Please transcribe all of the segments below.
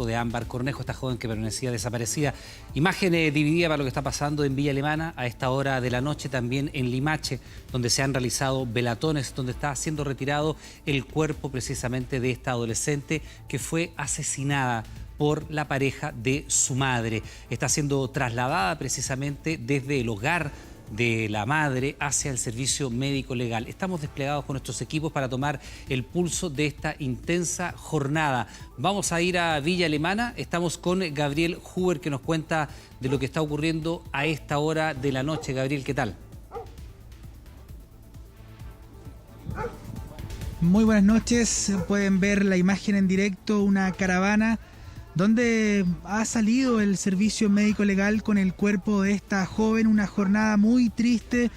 de Ámbar Cornejo, esta joven que permanecía desaparecida. Imagen dividida para lo que está pasando en Villa Alemana a esta hora de la noche, también en Limache, donde se han realizado velatones, donde está siendo retirado el cuerpo precisamente de esta adolescente que fue asesinada por la pareja de su madre. Está siendo trasladada precisamente desde el hogar de la madre hacia el servicio médico legal. Estamos desplegados con nuestros equipos para tomar el pulso de esta intensa jornada. Vamos a ir a Villa Alemana. Estamos con Gabriel Huber, que nos cuenta de lo que está ocurriendo a esta hora de la noche. Gabriel, ¿qué tal? Muy buenas noches. Pueden ver la imagen en directo, una caravana donde ha salido el servicio médico legal con el cuerpo de esta joven. Una jornada muy triste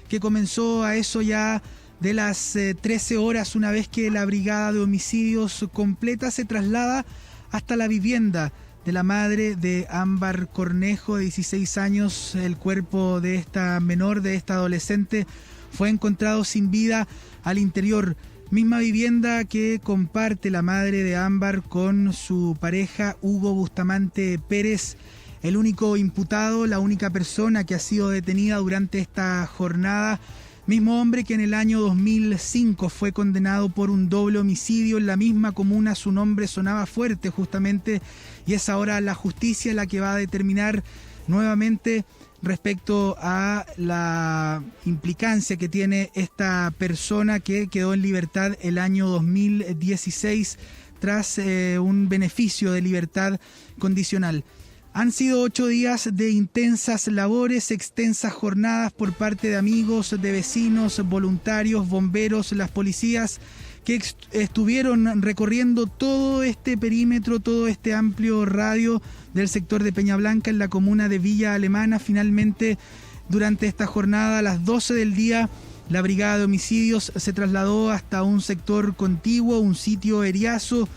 que comenzó a eso ya de las 13 horas, una vez que la brigada de homicidios completa se traslada hasta la vivienda de la madre de Ámbar Cornejo, de 16 años. El cuerpo de esta menor, de esta adolescente, fue encontrado sin vida al interior. Misma vivienda que comparte la madre de Ámbar con su pareja Hugo Bustamante Pérez, el único imputado, la única persona que ha sido detenida durante esta jornada. Mismo hombre que en el año 2005 fue condenado por un doble homicidio en la misma comuna. Su nombre sonaba fuerte justamente, y es ahora la justicia la que va a determinar nuevamente respecto a la implicancia que tiene esta persona que quedó en libertad el año 2016 tras un beneficio de libertad condicional. Han sido 8 días de intensas labores, extensas jornadas por parte de amigos, de vecinos, voluntarios, bomberos, las policías, que estuvieron recorriendo todo este perímetro, todo este amplio radio del sector de Peña Blanca en la comuna de Villa Alemana. Finalmente, durante esta jornada, a las 12 del día, la brigada de homicidios se trasladó hasta un sector contiguo, un sitio eriazo,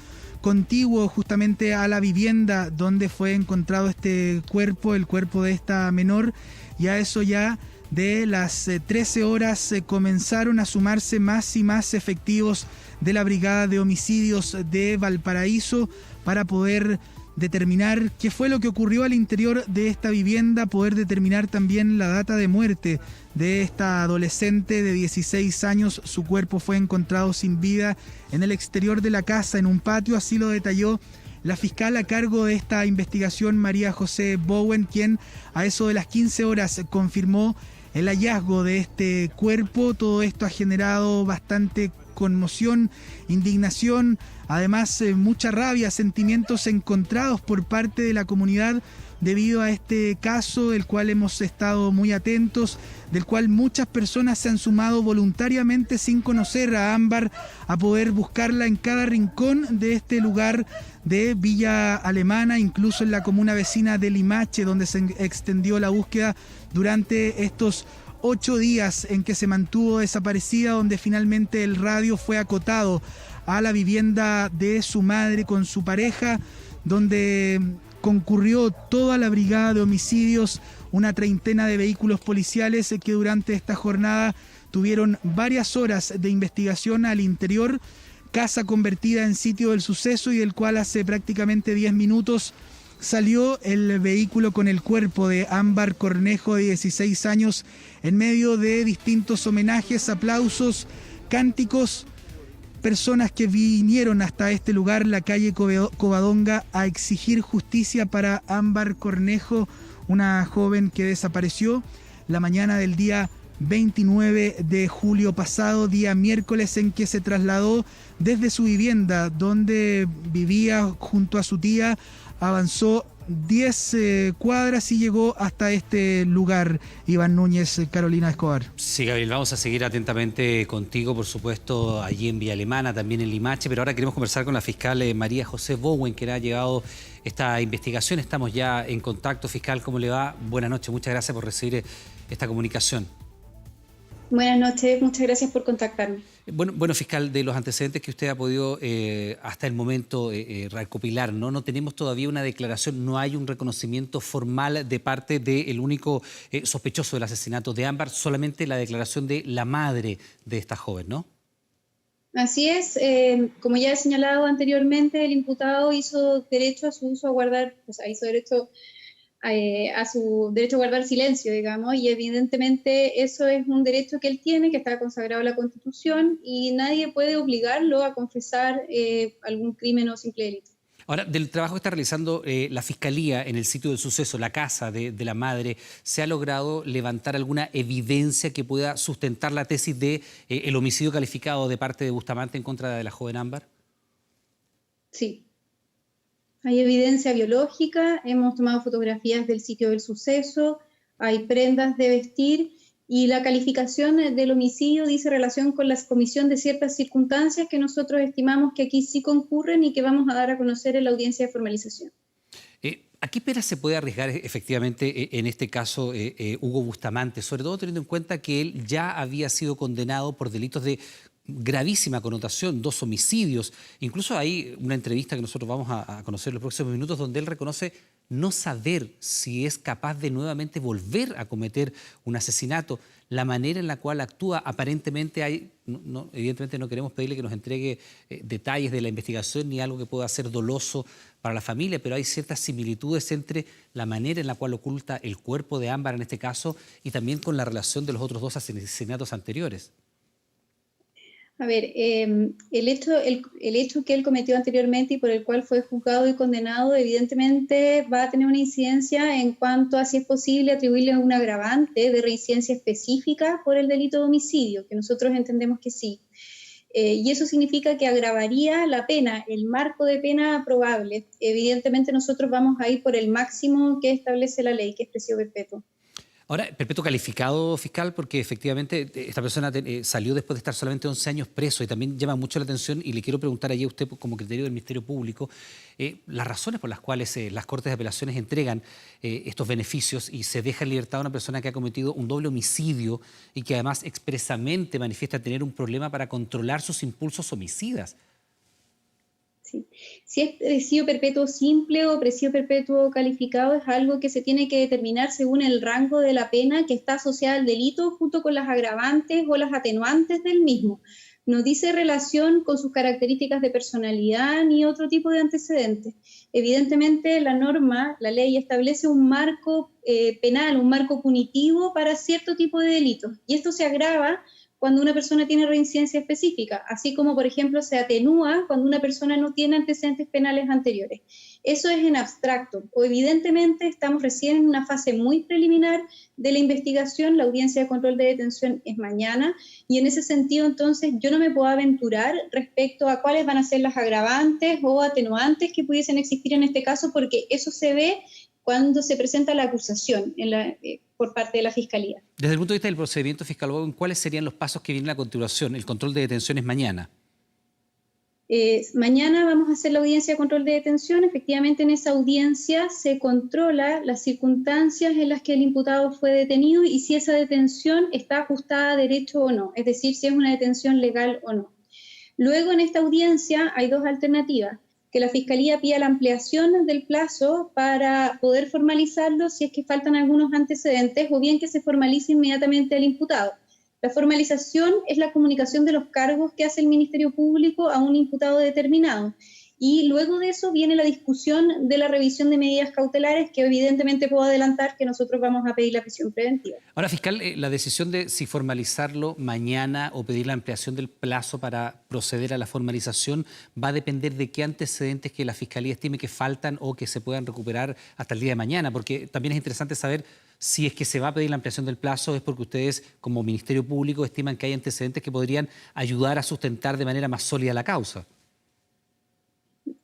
contiguo justamente a la vivienda donde fue encontrado este cuerpo, el cuerpo de esta menor, y a eso ya de las 13 horas comenzaron a sumarse más y más efectivos de la Brigada de Homicidios de Valparaíso para poder determinar qué fue lo que ocurrió al interior de esta vivienda, poder determinar también la data de muerte de esta adolescente de 16 años. Su cuerpo fue encontrado sin vida en el exterior de la casa, en un patio, así lo detalló la fiscal a cargo de esta investigación, María José Bowen, quien a eso de las 15 horas confirmó el hallazgo de este cuerpo. Todo esto ha generado bastante conmoción, indignación, además mucha rabia, sentimientos encontrados por parte de la comunidad debido a este caso, del cual hemos estado muy atentos, del cual muchas personas se han sumado voluntariamente sin conocer a Ámbar a poder buscarla en cada rincón de este lugar de Villa Alemana, incluso en la comuna vecina de Limache, donde se extendió la búsqueda durante estos 8 días en que se mantuvo desaparecida, donde finalmente el radio fue acotado a la vivienda de su madre con su pareja, donde concurrió toda la brigada de homicidios, una treintena de vehículos policiales que durante esta jornada tuvieron varias horas de investigación al interior, casa convertida en sitio del suceso y del cual hace prácticamente 10 minutos salió el vehículo con el cuerpo de Ámbar Cornejo, de 16 años, en medio de distintos homenajes, aplausos, cánticos, personas que vinieron hasta este lugar, la calle Covadonga, a exigir justicia para Ámbar Cornejo, una joven que desapareció la mañana del día 29 de julio pasado, día miércoles, en que se trasladó desde su vivienda donde vivía junto a su tía, avanzó 10 cuadras y llegó hasta este lugar. Iván Núñez, Carolina Escobar. Sí, Gabriel, vamos a seguir atentamente contigo, por supuesto, allí en Villa Alemana, también en Limache, pero ahora queremos conversar con la fiscal María José Bowen, que le ha llegado esta investigación. Estamos ya en contacto. Fiscal, ¿cómo le va? Buenas noches, muchas gracias por recibir esta comunicación. Buenas noches, muchas gracias por contactarme. Bueno, fiscal, de los antecedentes que usted ha podido hasta el momento recopilar, ¿no? Tenemos todavía una declaración, no hay un reconocimiento formal de parte del único sospechoso del asesinato de Ámbar, solamente la declaración de la madre de esta joven, ¿no? Así es, como ya he señalado anteriormente, el imputado hizo derecho a su uso a guardar, o sea, hizo derecho a su derecho a guardar silencio, digamos, y evidentemente eso es un derecho que él tiene, que está consagrado en la Constitución, y nadie puede obligarlo a confesar algún crimen o simple delito. Ahora, del trabajo que está realizando la Fiscalía en el sitio del suceso, la casa de la madre, ¿se ha logrado levantar alguna evidencia que pueda sustentar la tesis de el homicidio calificado de parte de Bustamante en contra de la joven Ámbar? Sí. Hay evidencia biológica, hemos tomado fotografías del sitio del suceso, hay prendas de vestir y la calificación del homicidio dice relación con la comisión de ciertas circunstancias que nosotros estimamos que aquí sí concurren y que vamos a dar a conocer en la audiencia de formalización. ¿A qué pena se puede arriesgar efectivamente en este caso Hugo Bustamante? Sobre todo teniendo en cuenta que él ya había sido condenado por delitos de gravísima connotación, 2 homicidios. Incluso hay una entrevista que nosotros vamos a conocer en los próximos minutos donde él reconoce no saber si es capaz de nuevamente volver a cometer un asesinato. La manera en la cual actúa, aparentemente hay, evidentemente no queremos pedirle que nos entregue detalles de la investigación ni algo que pueda ser doloso para la familia, pero hay ciertas similitudes entre la manera en la cual oculta el cuerpo de Ámbar en este caso y también con la relación de los otros 2 asesinatos anteriores. A ver, el hecho que él cometió anteriormente y por el cual fue juzgado y condenado, evidentemente va a tener una incidencia en cuanto a si es posible atribuirle un agravante de reincidencia específica por el delito de homicidio, que nosotros entendemos que sí. Y eso significa que agravaría la pena, el marco de pena probable. Evidentemente nosotros vamos a ir por el máximo que establece la ley, que es presidio perpetuo. Ahora, perpetuo calificado, fiscal, porque efectivamente esta persona salió después de estar solamente 11 años preso y también llama mucho la atención y le quiero preguntar allí a usted como criterio del Ministerio Público las razones por las cuales las Cortes de Apelaciones entregan estos beneficios y se deja en libertad a una persona que ha cometido un doble homicidio y que además expresamente manifiesta tener un problema para controlar sus impulsos homicidas. Sí. Si es presidio perpetuo simple o presidio perpetuo calificado es algo que se tiene que determinar según el rango de la pena que está asociada al delito junto con las agravantes o las atenuantes del mismo. No dice relación con sus características de personalidad ni otro tipo de antecedentes. Evidentemente la norma, la ley establece un marco penal, un marco punitivo para cierto tipo de delitos y esto se agrava cuando una persona tiene reincidencia específica, así como, por ejemplo, se atenúa cuando una persona no tiene antecedentes penales anteriores. Eso es en abstracto, o evidentemente estamos recién en una fase muy preliminar de la investigación, la audiencia de control de detención es mañana, y en ese sentido, entonces, yo no me puedo aventurar respecto a cuáles van a ser las agravantes o atenuantes que pudiesen existir en este caso, porque eso se ve cuando se presenta la acusación por parte de la Fiscalía. Desde el punto de vista del procedimiento fiscal, ¿cuáles serían los pasos que vienen a continuación? El control de detención es mañana. Mañana vamos a hacer la audiencia de control de detención. Efectivamente, en esa audiencia se controla las circunstancias en las que el imputado fue detenido y si esa detención está ajustada a derecho o no, es decir, si es una detención legal o no. Luego, en esta audiencia hay 2 alternativas. Que la Fiscalía pida la ampliación del plazo para poder formalizarlo si es que faltan algunos antecedentes o bien que se formalice inmediatamente el imputado. La formalización es la comunicación de los cargos que hace el Ministerio Público a un imputado determinado. Y luego de eso viene la discusión de la revisión de medidas cautelares, que evidentemente puedo adelantar que nosotros vamos a pedir la prisión preventiva. Ahora, fiscal, la decisión de si formalizarlo mañana o pedir la ampliación del plazo para proceder a la formalización va a depender de qué antecedentes que la Fiscalía estime que faltan o que se puedan recuperar hasta el día de mañana, porque también es interesante saber si es que se va a pedir la ampliación del plazo es porque ustedes como Ministerio Público estiman que hay antecedentes que podrían ayudar a sustentar de manera más sólida la causa.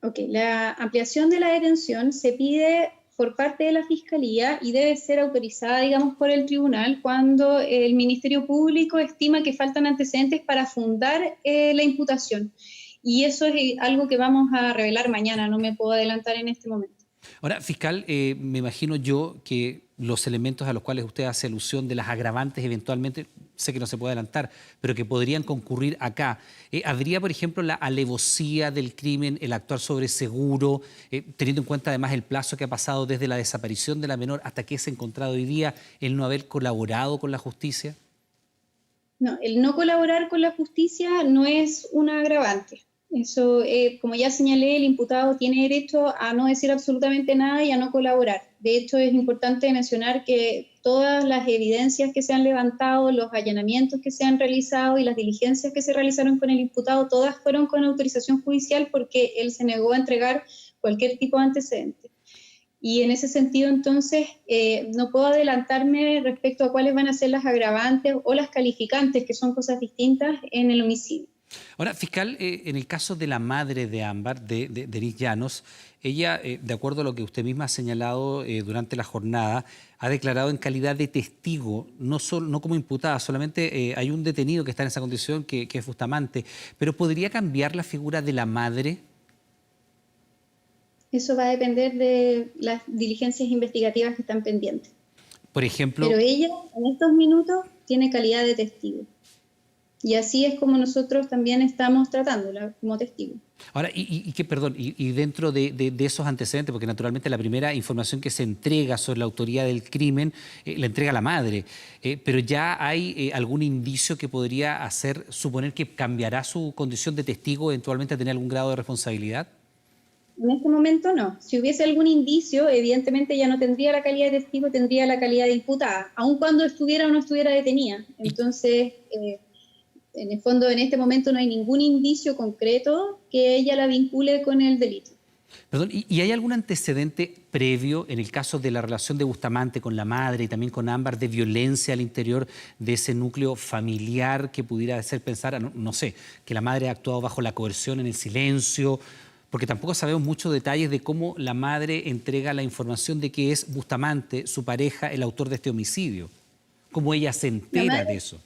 Ok, la ampliación de la detención se pide por parte de la Fiscalía y debe ser autorizada, digamos, por el tribunal cuando el Ministerio Público estima que faltan antecedentes para fundar la imputación. Y eso es algo que vamos a revelar mañana, no me puedo adelantar en este momento. Ahora, fiscal, me imagino yo que los elementos a los cuales usted hace alusión de las agravantes eventualmente, sé que no se puede adelantar, pero que podrían concurrir acá. ¿Habría, por ejemplo, la alevosía del crimen, el actuar sobre seguro, teniendo en cuenta además el plazo que ha pasado desde la desaparición de la menor hasta que es encontrado hoy día, el no haber colaborado con la justicia? No, el no colaborar con la justicia no es un agravante. Eso, como ya señalé, el imputado tiene derecho a no decir absolutamente nada y a no colaborar. De hecho, es importante mencionar que todas las evidencias que se han levantado, los allanamientos que se han realizado y las diligencias que se realizaron con el imputado, todas fueron con autorización judicial porque él se negó a entregar cualquier tipo de antecedente. Y en ese sentido, entonces, no puedo adelantarme respecto a cuáles van a ser las agravantes o las calificantes, que son cosas distintas en el homicidio. Ahora, fiscal, en el caso de la madre de Ámbar, de Denise Llanos, ella, de acuerdo a lo que usted misma ha señalado durante la jornada, ha declarado en calidad de testigo, no como imputada, solamente hay un detenido que está en esa condición, que es Bustamante, pero ¿podría cambiar la figura de la madre? Eso va a depender de las diligencias investigativas que están pendientes. Por ejemplo... Pero ella, en estos minutos, tiene calidad de testigo. Y así es como nosotros también estamos tratándola, como testigo. Ahora, y dentro de esos antecedentes, porque naturalmente la primera información que se entrega sobre la autoría del crimen la entrega la madre, pero ya hay algún indicio que podría hacer suponer que cambiará su condición de testigo, eventualmente a tener algún grado de responsabilidad. En este momento no. Si hubiese algún indicio, evidentemente ya no tendría la calidad de testigo, tendría la calidad de imputada, aun cuando estuviera o no estuviera detenida. Entonces, en el fondo, en este momento no hay ningún indicio concreto que ella la vincule con el delito. Perdón, ¿y hay algún antecedente previo en el caso de la relación de Bustamante con la madre y también con Ámbar de violencia al interior de ese núcleo familiar que pudiera hacer pensar, no sé, que la madre ha actuado bajo la coerción, en el silencio? Porque tampoco sabemos muchos detalles de cómo la madre entrega la información de que es Bustamante, su pareja, el autor de este homicidio. ¿Cómo ella se entera de eso?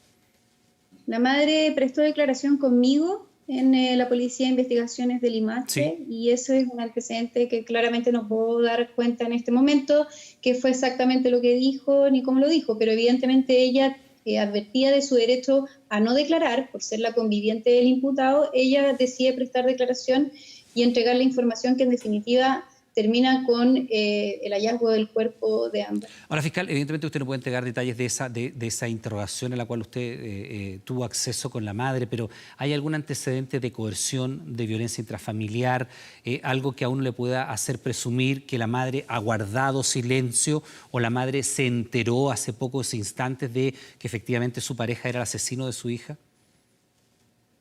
La madre prestó declaración conmigo en la Policía de Investigaciones de Limache, sí. Y eso es un antecedente que claramente no puedo dar cuenta en este momento, que fue exactamente lo que dijo ni cómo lo dijo, pero evidentemente ella advertía de su derecho a no declarar, por ser la conviviente del imputado, ella decide prestar declaración y entregar la información que en definitiva termina con el hallazgo del cuerpo de Ámbar. Ahora, fiscal, evidentemente usted no puede entregar detalles de esa interrogación a la cual usted tuvo acceso con la madre, pero ¿hay algún antecedente de coerción, de violencia intrafamiliar, algo que a uno le pueda hacer presumir que la madre ha guardado silencio o la madre se enteró hace pocos instantes de que efectivamente su pareja era el asesino de su hija?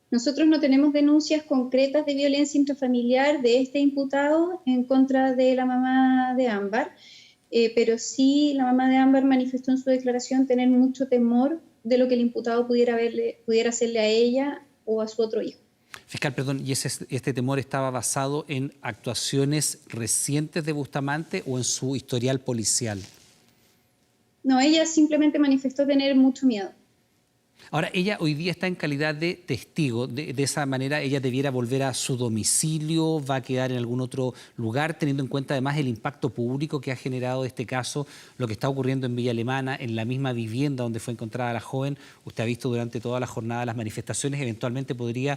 Nosotros no tenemos denuncias concretas de violencia intrafamiliar de este imputado en contra de la mamá de Ámbar, pero sí la mamá de Ámbar manifestó en su declaración tener mucho temor de lo que el imputado pudiera hacerle a ella o a su otro hijo. Fiscal, perdón, ¿y este temor estaba basado en actuaciones recientes de Bustamante o en su historial policial? No, ella simplemente manifestó tener mucho miedo. Ahora, ella hoy día está en calidad de testigo, de esa manera ella debiera volver a su domicilio, va a quedar en algún otro lugar, teniendo en cuenta además el impacto público que ha generado este caso, lo que está ocurriendo en Villa Alemana, en la misma vivienda donde fue encontrada la joven. Usted ha visto durante toda la jornada las manifestaciones, eventualmente podría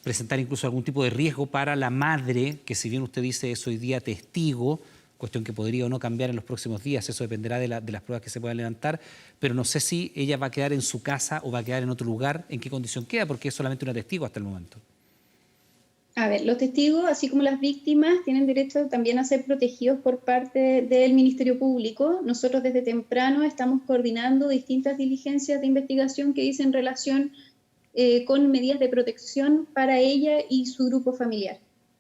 presentar incluso algún tipo de riesgo para la madre, que si bien usted dice es hoy día testigo, cuestión que podría o no cambiar en los próximos días, eso dependerá de las pruebas que se puedan levantar, pero no sé si ella va a quedar en su casa o va a quedar en otro lugar, en qué condición queda, porque es solamente una testigo hasta el momento. A ver, los testigos, así como las víctimas, tienen derecho también a ser protegidos por parte del Ministerio Público. Nosotros desde temprano estamos coordinando distintas diligencias de investigación que dicen relación con medidas de protección para ella y su grupo familiar.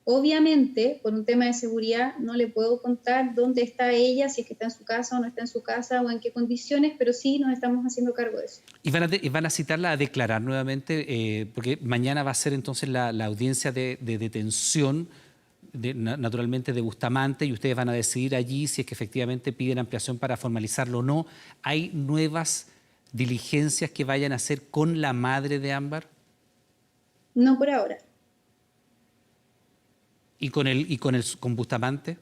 Obviamente, por un tema de seguridad, no le puedo contar dónde está ella, si es que está en su casa o no está en su casa o en qué condiciones, pero sí nos estamos haciendo cargo de eso. ¿Y van a citarla a declarar nuevamente? Porque mañana va a ser entonces la audiencia de detención, naturalmente de Bustamante, y ustedes van a decidir allí si es que efectivamente piden ampliación para formalizarlo o no. ¿Hay nuevas diligencias que vayan a hacer con la madre de Ámbar? No por ahora. ¿Y con Bustamante?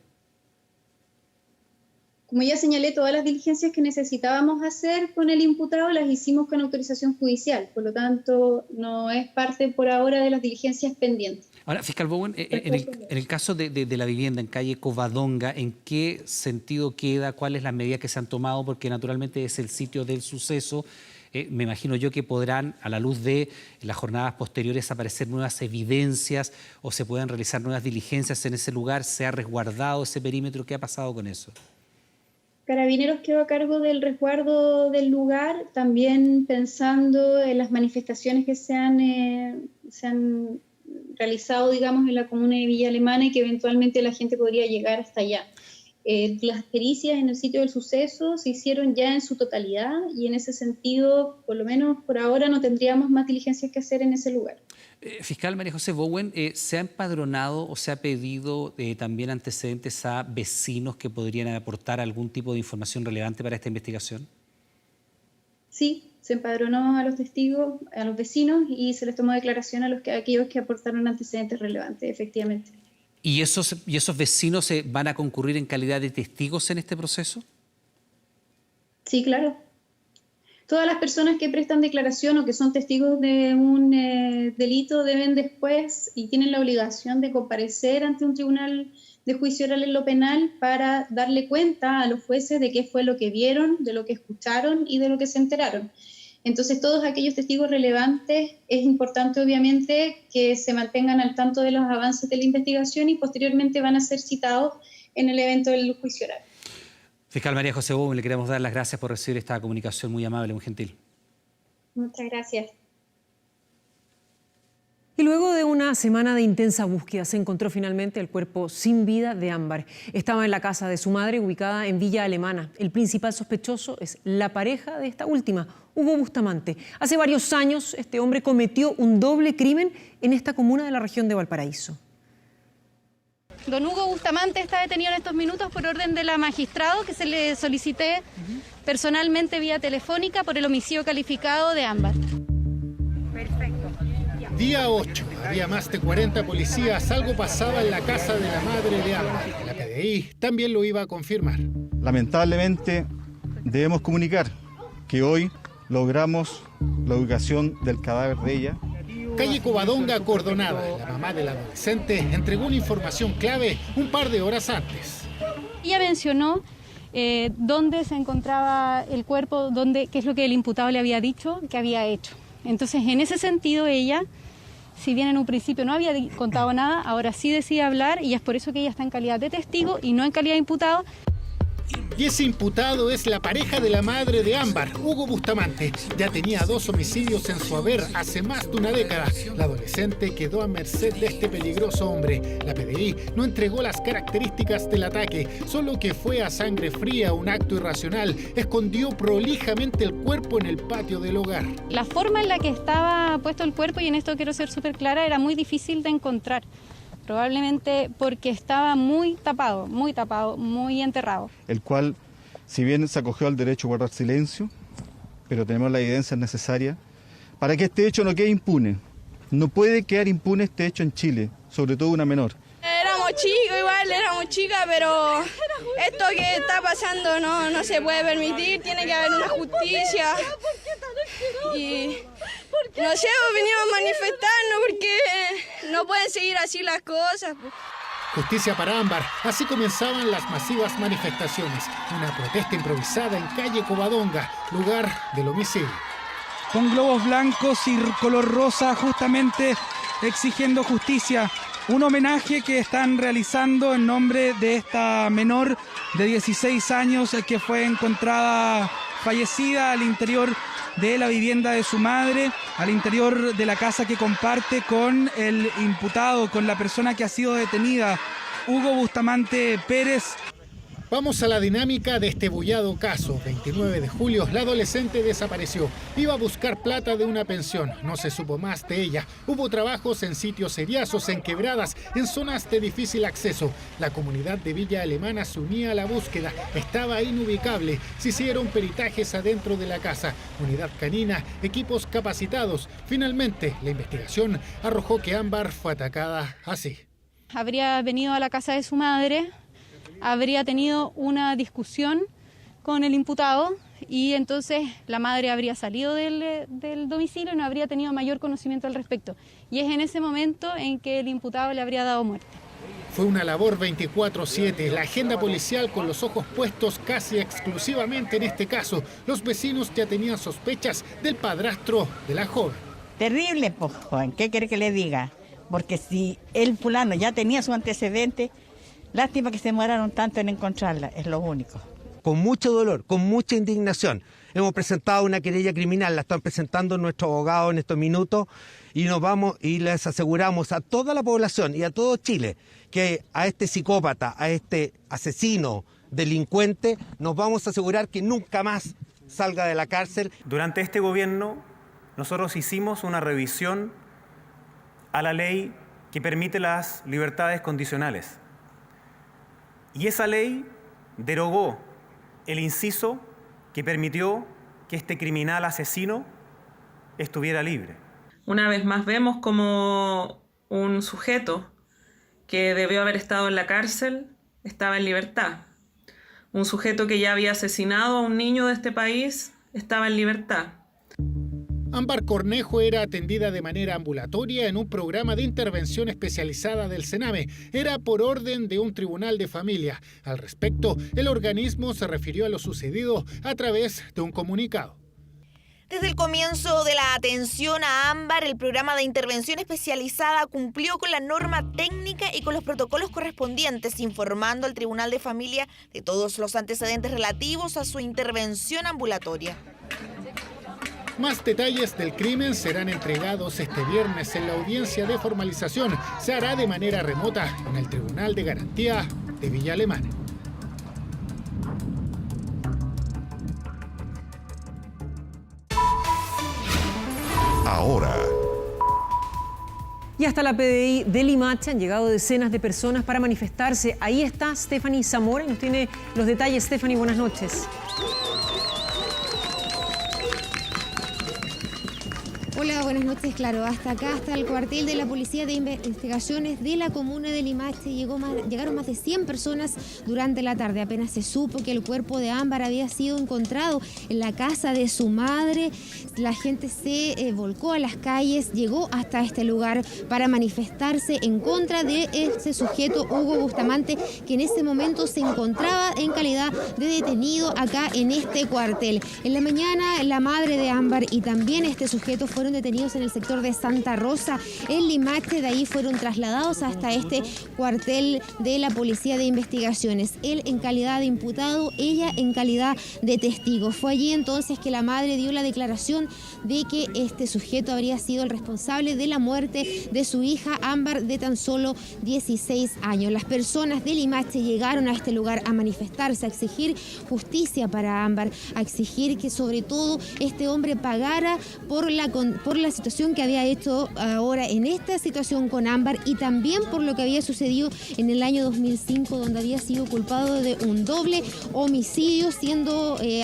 Como ya señalé, todas las diligencias que necesitábamos hacer con el imputado las hicimos con autorización judicial, por lo tanto no es parte por ahora de las diligencias pendientes. Ahora, fiscal Bowen, en el caso de la vivienda en calle Covadonga, ¿en qué sentido queda? ¿Cuáles las medidas que se han tomado? Porque naturalmente es el sitio del suceso. me imagino yo que podrán, a la luz de las jornadas posteriores, aparecer nuevas evidencias o se puedan realizar nuevas diligencias en ese lugar. ¿Se ha resguardado ese perímetro? ¿Qué ha pasado con eso? Carabineros quedó a cargo del resguardo del lugar, también pensando en las manifestaciones que se han realizado, digamos, en la comuna de Villa Alemana y que eventualmente la gente podría llegar hasta allá. Las pericias en el sitio del suceso se hicieron ya en su totalidad y en ese sentido, por lo menos por ahora, no tendríamos más diligencias que hacer en ese lugar. Fiscal María José Bowen, ¿se ha empadronado o se ha pedido también antecedentes a vecinos que podrían aportar algún tipo de información relevante para esta investigación? Sí, se empadronó a los testigos, a los vecinos y se les tomó declaración a aquellos que aportaron antecedentes relevantes, efectivamente. ¿Y esos vecinos van a concurrir en calidad de testigos en este proceso? Sí, claro. Todas las personas que prestan declaración o que son testigos de un delito deben después y tienen la obligación de comparecer ante un tribunal de juicio oral en lo penal para darle cuenta a los jueces de qué fue lo que vieron, de lo que escucharon y de lo que se enteraron. Entonces, todos aquellos testigos relevantes, es importante obviamente que se mantengan al tanto de los avances de la investigación y posteriormente van a ser citados en el evento del juicio oral. Fiscal María José Bowen, le queremos dar las gracias por recibir esta comunicación muy amable, muy gentil. Muchas gracias. Y luego de una semana de intensa búsqueda se encontró finalmente el cuerpo sin vida de Ámbar. Estaba en la casa de su madre, ubicada en Villa Alemana. El principal sospechoso es la pareja de esta última, Hugo Bustamante. Hace varios años este hombre cometió un doble crimen en esta comuna de la región de Valparaíso. Don Hugo Bustamante está detenido en estos minutos por orden de la magistrado que se le solicité personalmente vía telefónica por el homicidio calificado de Ámbar. Perfecto. Día 8. Había más de 40 policías. Algo pasaba en la casa de la madre de Ámbar. La PDI también lo iba a confirmar. Lamentablemente debemos comunicar que hoy logramos la ubicación del cadáver de ella. Calle Covadonga acordonada. La mamá del adolescente entregó una información clave un par de horas antes. Ella mencionó dónde se encontraba el cuerpo, qué es lo que el imputado le había dicho que había hecho. Entonces, en ese sentido, ella, si bien en un principio no había contado nada, ahora sí decide hablar y es por eso que ella está en calidad de testigo y no en calidad de imputado. Y ese imputado es la pareja de la madre de Ámbar, Hugo Bustamante. Ya tenía 2 homicidios en su haber hace más de una década. La adolescente quedó a merced de este peligroso hombre. La PDI no entregó las características del ataque, solo que fue a sangre fría, un acto irracional. Escondió prolijamente el cuerpo en el patio del hogar. La forma en la que estaba puesto el cuerpo, y en esto quiero ser súper clara, era muy difícil de encontrar. Probablemente porque estaba muy tapado, muy enterrado. El cual, si bien se acogió al derecho a guardar silencio, pero tenemos la evidencia necesaria para que este hecho no quede impune. No puede quedar impune este hecho en Chile, sobre todo una menor. Éramos chicos, igual éramos chicas, pero esto que está pasando no se puede permitir, tiene que haber una justicia. Y no sé, venimos a manifestarnos porque no pueden seguir así las cosas. Justicia para Ámbar. Así comenzaban las masivas manifestaciones. Una protesta improvisada en calle Covadonga, lugar del homicidio. Con globos blancos y color rosa, justamente exigiendo justicia. Un homenaje que están realizando en nombre de esta menor de 16 años que fue encontrada fallecida al interior de la vivienda de su madre, al interior de la casa que comparte con el imputado, con la persona que ha sido detenida, Hugo Bustamante Pérez. Vamos a la dinámica de este bullado caso. 29 de julio, la adolescente desapareció. Iba a buscar plata de una pensión. No se supo más de ella. Hubo trabajos en sitios seriazos, en quebradas, en zonas de difícil acceso. La comunidad de Villa Alemana se unía a la búsqueda. Estaba inubicable. Se hicieron peritajes adentro de la casa. Unidad canina, equipos capacitados. Finalmente, la investigación arrojó que Ámbar fue atacada así. Habría venido a la casa de su madre, habría tenido una discusión con el imputado y entonces la madre habría salido del domicilio y no habría tenido mayor conocimiento al respecto. Y es en ese momento en que el imputado le habría dado muerte. Fue una labor 24/7, la agenda policial con los ojos puestos casi exclusivamente en este caso. Los vecinos ya tenían sospechas del padrastro de la joven. Terrible, pues, joven, ¿qué quiere que le diga? Porque si el fulano ya tenía su antecedente, lástima que se demoraron tanto en encontrarla, es lo único. Con mucho dolor, con mucha indignación, hemos presentado una querella criminal, la están presentando nuestros abogados en estos minutos y les aseguramos a toda la población y a todo Chile que a este psicópata, a este asesino, delincuente, nos vamos a asegurar que nunca más salga de la cárcel. Durante este gobierno nosotros hicimos una revisión a la ley que permite las libertades condicionales. Y esa ley derogó el inciso que permitió que este criminal asesino estuviera libre. Una vez más vemos como un sujeto que debió haber estado en la cárcel estaba en libertad. Un sujeto que ya había asesinado a un niño de este país estaba en libertad. Ámbar Cornejo era atendida de manera ambulatoria en un programa de intervención especializada del Sename. Era por orden de un tribunal de familia. Al respecto, el organismo se refirió a lo sucedido a través de un comunicado. Desde el comienzo de la atención a Ámbar, el programa de intervención especializada cumplió con la norma técnica y con los protocolos correspondientes, informando al Tribunal de Familia de todos los antecedentes relativos a su intervención ambulatoria. Más detalles del crimen serán entregados este viernes en la audiencia de formalización. Se hará de manera remota en el Tribunal de Garantía de Villa Alemana. Ahora. Y hasta la PDI de Limache han llegado decenas de personas para manifestarse. Ahí está Stephanie Zamora y nos tiene los detalles. Stephanie, buenas noches. Hola, buenas noches. Claro, hasta acá, hasta el cuartel de la Policía de Investigaciones de la comuna de Limache llegaron más de 100 personas durante la tarde. Apenas se supo que el cuerpo de Ámbar había sido encontrado en la casa de su madre. La gente se volcó a las calles, llegó hasta este lugar para manifestarse en contra de este sujeto, Hugo Bustamante, que en ese momento se encontraba en calidad de detenido acá en este cuartel. En la mañana, la madre de Ámbar y también este sujeto fueron detenidos en el sector de Santa Rosa, en Limache. De ahí fueron trasladados hasta este cuartel de la Policía de Investigaciones. Él en calidad de imputado, ella en calidad de testigo. Fue allí entonces que la madre dio la declaración de que este sujeto habría sido el responsable de la muerte de su hija Ámbar, de tan solo 16 años. Las personas de Limache llegaron a este lugar a manifestarse, a exigir justicia para Ámbar, a exigir que sobre todo este hombre pagara por la situación que había hecho ahora en esta situación con Ámbar, y también por lo que había sucedido en el año 2005, donde había sido culpado de un doble homicidio,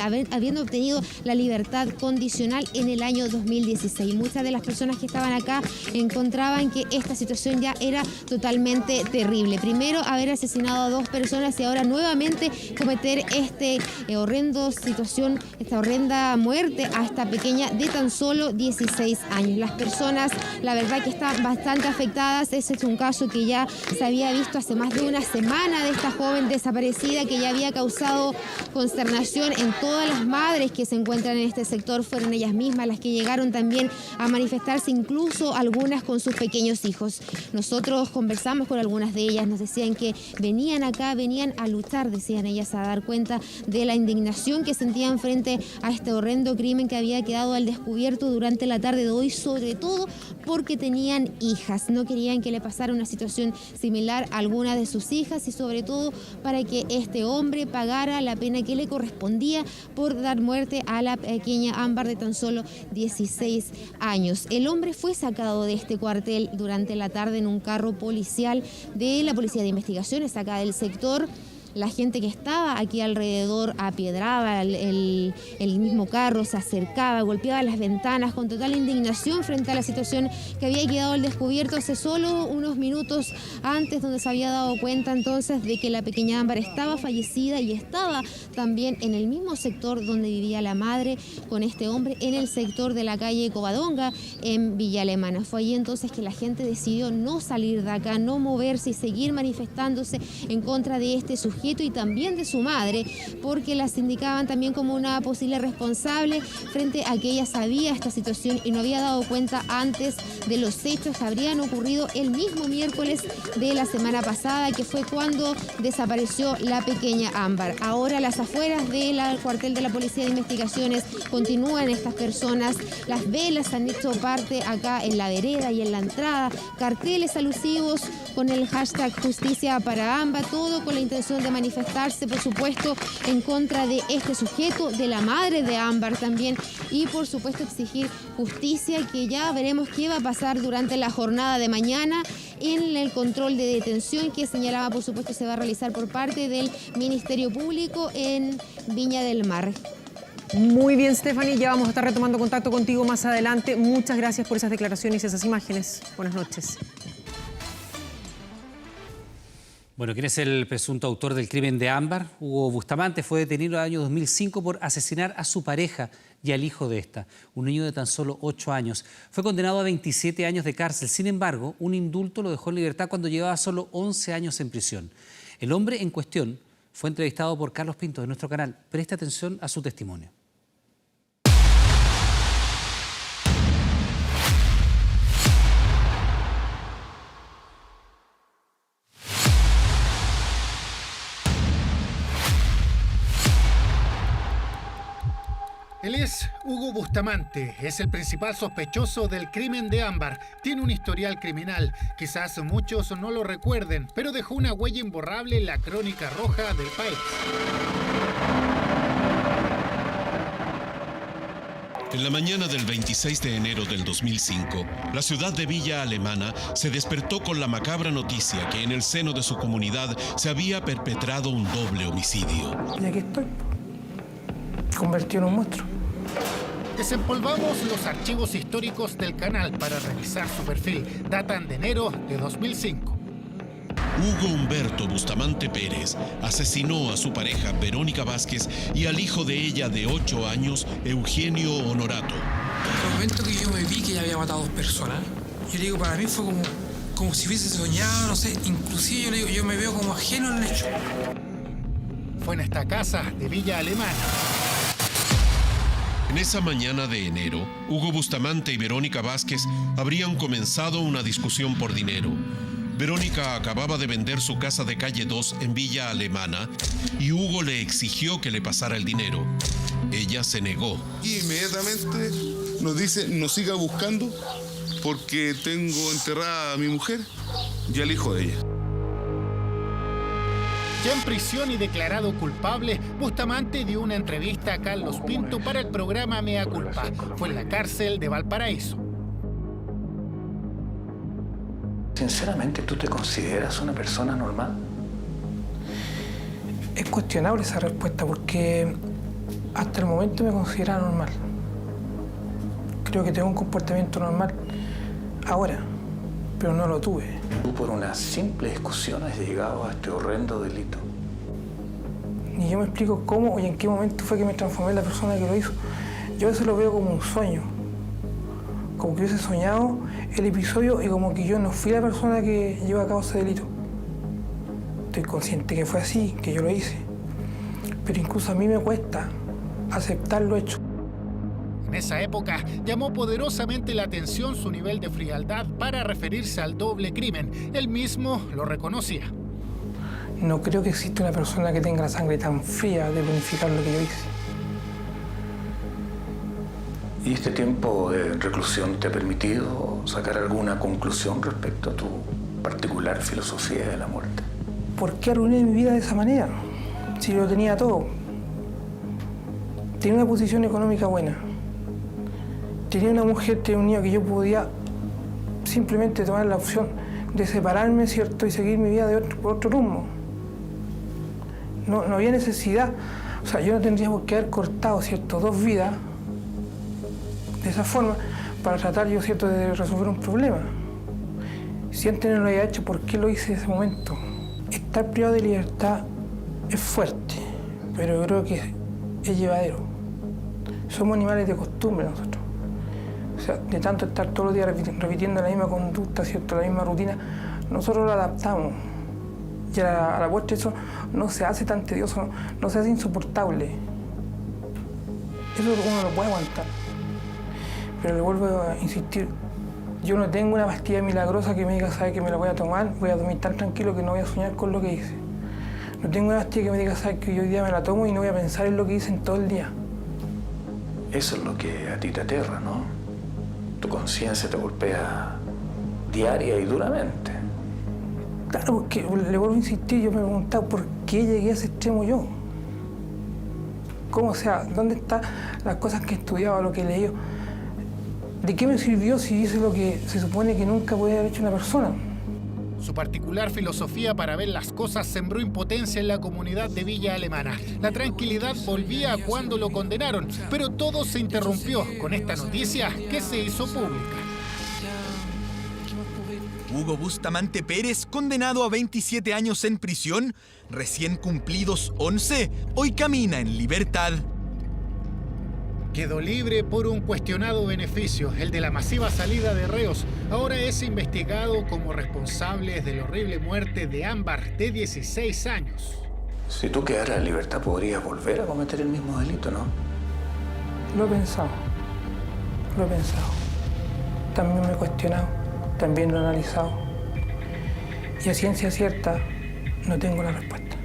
habiendo obtenido la libertad condicional en el año 2016. Muchas de las personas que estaban acá encontraban que esta situación ya era totalmente terrible. Primero haber asesinado a 2 personas y ahora nuevamente cometer esta horrenda muerte a esta pequeña de tan solo 16 años. Las personas, la verdad que están bastante afectadas. Ese es un caso que ya se había visto hace más de una semana, de esta joven desaparecida, que ya había causado consternación en todas las madres que se encuentran en este sector. Fueron ellas mismas las que llegaron también a manifestarse, incluso algunas con sus pequeños hijos. Nosotros conversamos con algunas de ellas, nos decían que venían acá, venían a luchar, decían ellas, a dar cuenta de la indignación que sentían frente a este horrendo crimen que había quedado al descubierto durante la tarde de hoy, sobre todo porque tenían hijas. No querían que le pasara una situación similar a alguna de sus hijas, y sobre todo para que este hombre pagara la pena que le correspondía por dar muerte a la pequeña Ámbar de tan solo 16 años. El hombre fue sacado de este cuartel durante la tarde en un carro policial de la Policía de Investigaciones acá del sector. La gente que estaba aquí alrededor apiedraba el mismo carro, se acercaba, golpeaba las ventanas con total indignación frente a la situación que había quedado al descubierto hace solo unos minutos antes, donde se había dado cuenta entonces de que la pequeña Ámbar estaba fallecida y estaba también en el mismo sector donde vivía la madre con este hombre, en el sector de la calle Covadonga en Villa Alemana. Fue ahí entonces que la gente decidió no salir de acá, no moverse y seguir manifestándose en contra de este sujeto y también de su madre, porque las indicaban también como una posible responsable frente a que ella sabía esta situación y no había dado cuenta antes de los hechos que habrían ocurrido el mismo miércoles de la semana pasada, que fue cuando desapareció la pequeña Ámbar. Ahora a las afueras del cuartel de la Policía de Investigaciones continúan estas personas, las velas han hecho parte acá en la vereda y en la entrada, carteles alusivos con el hashtag Justicia para Ámbar, todo con la intención de manifestarse, por supuesto, en contra de este sujeto, de la madre de Ámbar también, y por supuesto exigir justicia, que ya veremos qué va a pasar durante la jornada de mañana en el control de detención que señalaba, por supuesto, se va a realizar por parte del Ministerio Público en Viña del Mar. Muy bien, Stephanie, ya vamos a estar retomando contacto contigo más adelante. Muchas gracias por esas declaraciones y esas imágenes. Buenas noches. Bueno, ¿quién es el presunto autor del crimen de Ámbar? Hugo Bustamante fue detenido en el año 2005 por asesinar a su pareja y al hijo de esta, un niño de tan solo 8 años. Fue condenado a 27 años de cárcel. Sin embargo, un indulto lo dejó en libertad cuando llevaba solo 11 años en prisión. El hombre en cuestión fue entrevistado por Carlos Pinto de nuestro canal. Preste atención a su testimonio. Él es Hugo Bustamante, es el principal sospechoso del crimen de Ámbar. Tiene un historial criminal, quizás muchos no lo recuerden, pero dejó una huella imborrable en la crónica roja del país. En la mañana del 26 de enero del 2005, la ciudad de Villa Alemana se despertó con la macabra noticia que en el seno de su comunidad se había perpetrado un doble homicidio. Y aquí estoy, convertido en un monstruo. Desempolvamos los archivos históricos del canal para revisar su perfil. Datan de enero de 2005. Hugo Humberto Bustamante Pérez asesinó a su pareja Verónica Vázquez y al hijo de ella de 8 años, Eugenio Honorato. En el momento que yo me vi que ella había matado a 2 personas, yo le digo, para mí fue como si hubiese soñado, no sé, inclusive yo le digo, yo me veo como ajeno al hecho. Fue en esta casa de Villa Alemana. En esa mañana de enero, Hugo Bustamante y Verónica Vázquez habrían comenzado una discusión por dinero. Verónica acababa de vender su casa de calle 2 en Villa Alemana y Hugo le exigió que le pasara el dinero. Ella se negó. Y inmediatamente nos dice, no siga buscando porque tengo enterrada a mi mujer y al hijo de ella. Ya en prisión y declarado culpable, Bustamante dio una entrevista a Carlos Pinto para el programa Mea Culpa. Fue en la cárcel de Valparaíso. Sinceramente, ¿tú te consideras una persona normal? Es cuestionable esa respuesta porque hasta el momento me consideraba normal. Creo que tengo un comportamiento normal ahora, pero no lo tuve. Tú por una simple discusión has llegado a este horrendo delito. Ni yo me explico cómo y en qué momento fue que me transformé en la persona que lo hizo. Yo a veces lo veo como un sueño. Como que hubiese soñado el episodio y como que yo no fui la persona que llevó a cabo ese delito. Estoy consciente que fue así, que yo lo hice. Pero incluso a mí me cuesta aceptar lo hecho. En esa época llamó poderosamente la atención su nivel de frialdad para referirse al doble crimen. Él mismo lo reconocía. No creo que exista una persona que tenga la sangre tan fría de planificar lo que yo hice. ¿Y este tiempo de reclusión te ha permitido sacar alguna conclusión respecto a tu particular filosofía de la muerte? ¿Por qué arruiné mi vida de esa manera? Si lo tenía todo. Tenía una posición económica buena. Tenía una mujer, tenía un niño que yo podía simplemente tomar la opción de separarme, ¿cierto? Y seguir mi vida por otro rumbo. no había necesidad. O sea, yo no tendría por qué haber cortado, ¿cierto?, 2 vidas de esa forma para tratar, yo, ¿cierto?, de resolver un problema. Si antes no lo había hecho, ¿por qué lo hice en ese momento? Estar privado de libertad es fuerte, pero yo creo que es llevadero. Somos animales de costumbre nosotros. O sea, de tanto estar todos los días repitiendo la misma conducta, ¿cierto?, la misma rutina, nosotros lo adaptamos. Y a la postre eso no se hace tan tedioso, no se hace insoportable. Eso uno lo puede aguantar. Pero le vuelvo a insistir, yo no tengo una pastilla milagrosa que me diga, sabe que me la voy a tomar, voy a dormir tan tranquilo que no voy a soñar con lo que hice. No tengo una pastilla que me diga, sabe que hoy día me la tomo y no voy a pensar en lo que hice en todo el día. Eso es lo que a ti te aterra, ¿no? Tu conciencia te golpea diaria y duramente. Claro, porque le vuelvo a insistir, yo me he preguntado por qué llegué a ese extremo yo. ¿Cómo? O sea, ¿dónde están las cosas que he estudiado, lo que he leído? ¿De qué me sirvió si hice lo que se supone que nunca puede haber hecho una persona? Su particular filosofía para ver las cosas sembró impotencia en la comunidad de Villa Alemana. La tranquilidad volvía cuando lo condenaron, pero todo se interrumpió con esta noticia que se hizo pública. Hugo Bustamante Pérez, condenado a 27 años en prisión, recién cumplidos 11, hoy camina en libertad. Quedó libre por un cuestionado beneficio, el de la masiva salida de reos. Ahora es investigado como responsable de la horrible muerte de Ámbar, de 16 años. Si tú quedaras en libertad, podrías volver a cometer el mismo delito, ¿no? Lo he pensado. También me he cuestionado, también lo he analizado. Y a ciencia cierta, no tengo la respuesta.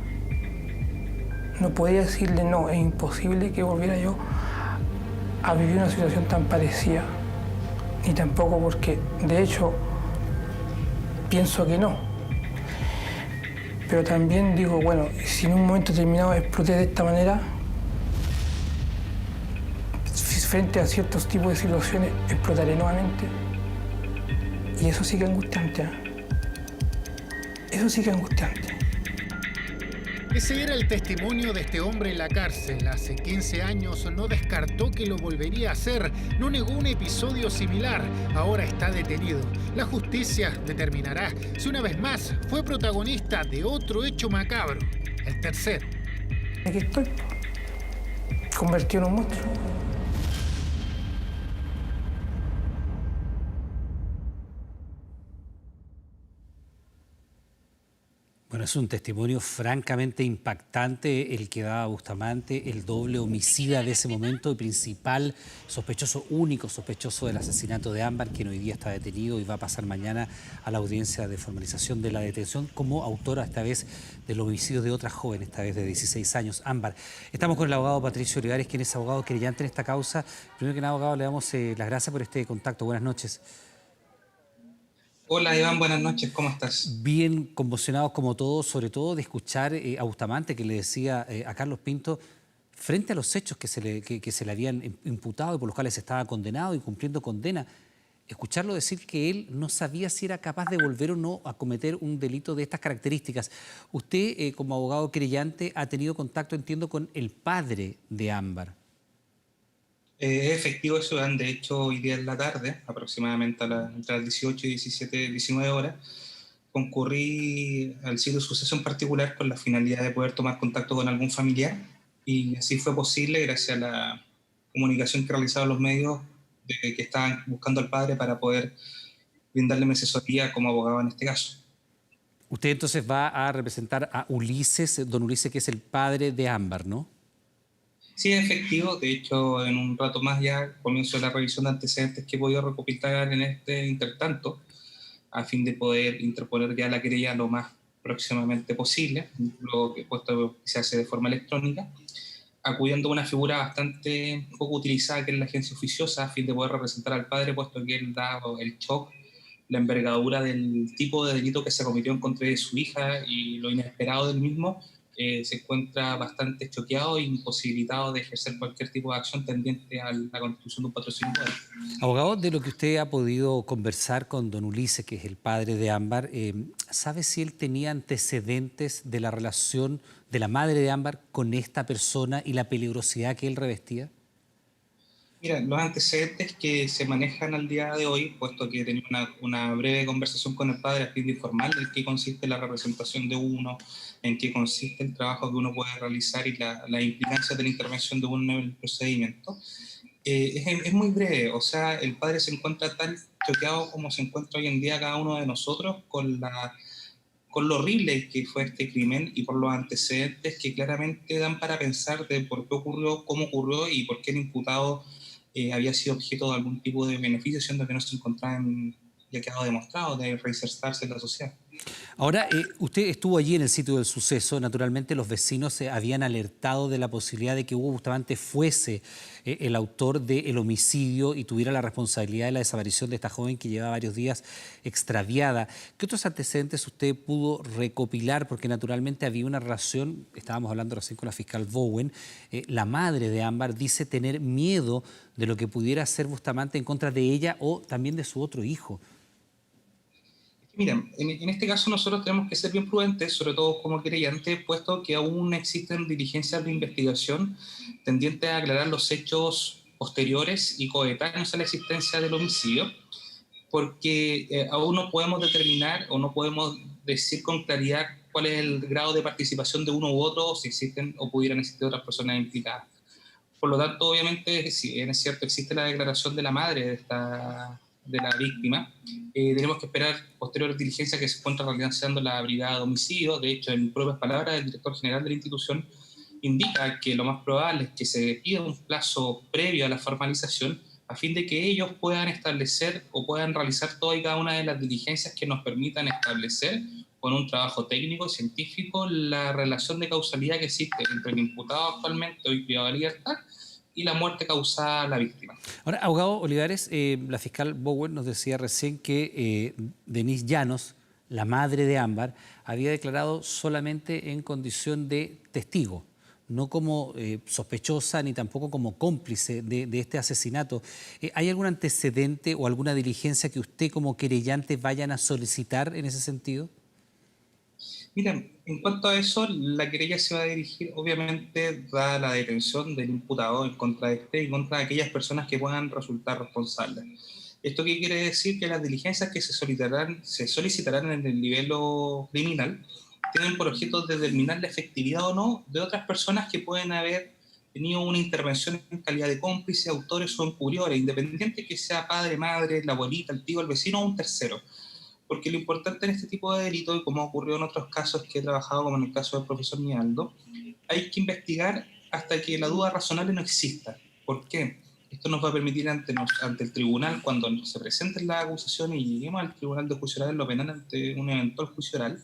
No podía decirle no, es imposible que volviera yo a vivir una situación tan parecida, ni tampoco porque, de hecho, pienso que no. Pero también digo, bueno, si en un momento determinado exploté de esta manera, frente a ciertos tipos de situaciones, explotaré nuevamente. Y eso sí que es angustiante, ¿eh? Eso sí que es angustiante. Ese era el testimonio de este hombre en la cárcel. Hace 15 años no descartó que lo volvería a hacer. No negó un episodio similar. Ahora está detenido. La justicia determinará si una vez más fue protagonista de otro hecho macabro. El tercero. Aquí estoy, convertido en un monstruo. Bueno, es un testimonio francamente impactante el que da Bustamante, el doble homicida de ese momento, el principal sospechoso, único sospechoso del asesinato de Ámbar, quien hoy día está detenido y va a pasar mañana a la audiencia de formalización de la detención como autora esta vez del homicidio de otra joven, esta vez de 16 años, Ámbar. Estamos con el abogado Patricio Olivares, quien es abogado querellante en esta causa. Primero que nada, abogado, le damos las gracias por este contacto. Buenas noches. Hola Iván, buenas noches, ¿cómo estás? Bien conmocionados como todos, sobre todo de escuchar a Bustamante que le decía a Carlos Pinto, frente a los hechos que se le habían imputado y por los cuales estaba condenado y cumpliendo condena, escucharlo decir que él no sabía si era capaz de volver o no a cometer un delito de estas características. Usted, como abogado querellante, ha tenido contacto, entiendo, con el padre de Ámbar. Es efectivo eso, Iván. De hecho, hoy día en la tarde, aproximadamente entre las 18 y 19 horas, concurrí al sitio de suceso en particular con la finalidad de poder tomar contacto con algún familiar, y así fue posible gracias a la comunicación que realizaban los medios de que estaban buscando al padre para poder brindarle mi asesoría como abogado en este caso. Usted entonces va a representar a Ulises, don Ulises, que es el padre de Ámbar, ¿no? Sí, es efectivo. De hecho, en un rato más ya comienzo la revisión de antecedentes que he podido recopilar en este intertanto, a fin de poder interponer ya la querella lo más próximamente posible, luego que puesto que se hace de forma electrónica, acudiendo a una figura bastante poco utilizada, que es la agencia oficiosa, a fin de poder representar al padre, puesto que él da el shock, la envergadura del tipo de delito que se cometió en contra de su hija y lo inesperado del mismo, se encuentra bastante choqueado e imposibilitado de ejercer cualquier tipo de acción tendiente a la constitución de un patrocinio. Abogado, de lo que usted ha podido conversar con don Ulises, que es el padre de Ámbar, ¿sabe si él tenía antecedentes de la relación de la madre de Ámbar con esta persona y la peligrosidad que él revestía? Mira, los antecedentes que se manejan al día de hoy, puesto que he tenido una breve conversación con el padre a fin de informarle en qué consiste la representación de uno, en qué consiste el trabajo que uno puede realizar y la implicancia de la intervención de uno en el procedimiento, es muy breve. O sea, el padre se encuentra tan choqueado como se encuentra hoy en día cada uno de nosotros con lo horrible que fue este crimen y por los antecedentes que claramente dan para pensar de por qué ocurrió, cómo ocurrió y por qué el imputado había sido objeto de algún tipo de beneficio, siendo que no se encontraba ya quedado demostrado de reinsertarse en la sociedad. Ahora, usted estuvo allí en el sitio del suceso. Naturalmente los vecinos habían alertado de la posibilidad de que Hugo Bustamante fuese el autor del homicidio y tuviera la responsabilidad de la desaparición de esta joven que llevaba varios días extraviada. ¿Qué otros antecedentes usted pudo recopilar? Porque naturalmente había una relación, estábamos hablando recién con la fiscal Bowen, la madre de Ámbar dice tener miedo de lo que pudiera hacer Bustamante en contra de ella o también de su otro hijo. Mira, en este caso nosotros tenemos que ser bien prudentes, sobre todo como querellante, puesto que aún existen diligencias de investigación tendientes a aclarar los hechos posteriores y coetáneos a la existencia del homicidio, porque aún no podemos determinar o no podemos decir con claridad cuál es el grado de participación de uno u otro, o si existen o pudieran existir otras personas implicadas. Por lo tanto, obviamente, si bien es cierto, existe la declaración de la madre de la víctima, tenemos que esperar posteriores diligencias que se encuentra realizando la brigada de homicidio. De hecho, en propias palabras, el director general de la institución indica que lo más probable es que se pida un plazo previo a la formalización a fin de que ellos puedan establecer o puedan realizar toda y cada una de las diligencias que nos permitan establecer con un trabajo técnico, científico, la relación de causalidad que existe entre el imputado actualmente hoy privado de libertad y la muerte causada a la víctima. Ahora, abogado Olivares, la fiscal Bowen nos decía recién que Denise Llanos, la madre de Ámbar, había declarado solamente en condición de testigo, no como sospechosa ni tampoco como cómplice de este asesinato. ¿Hay algún antecedente o alguna diligencia que usted como querellante vayan a solicitar en ese sentido? Mira, en cuanto a eso, la querella se va a dirigir, obviamente, dada la detención del imputado en contra de este y contra aquellas personas que puedan resultar responsables. ¿Esto qué quiere decir? Que las diligencias que se solicitarán en el nivel criminal tienen por objeto determinar la efectividad o no de otras personas que pueden haber tenido una intervención en calidad de cómplice, autores o encubridores, independiente que sea padre, madre, la abuelita, el tío, el vecino o un tercero. Porque lo importante en este tipo de delitos, y como ocurrió en otros casos que he trabajado, como en el caso del profesor Mialdo, hay que investigar hasta que la duda razonable no exista. ¿Por qué? Esto nos va a permitir ante el tribunal, cuando se presenten las acusaciones y lleguemos al tribunal de juicio oral en lo penal ante un eventual juicio oral,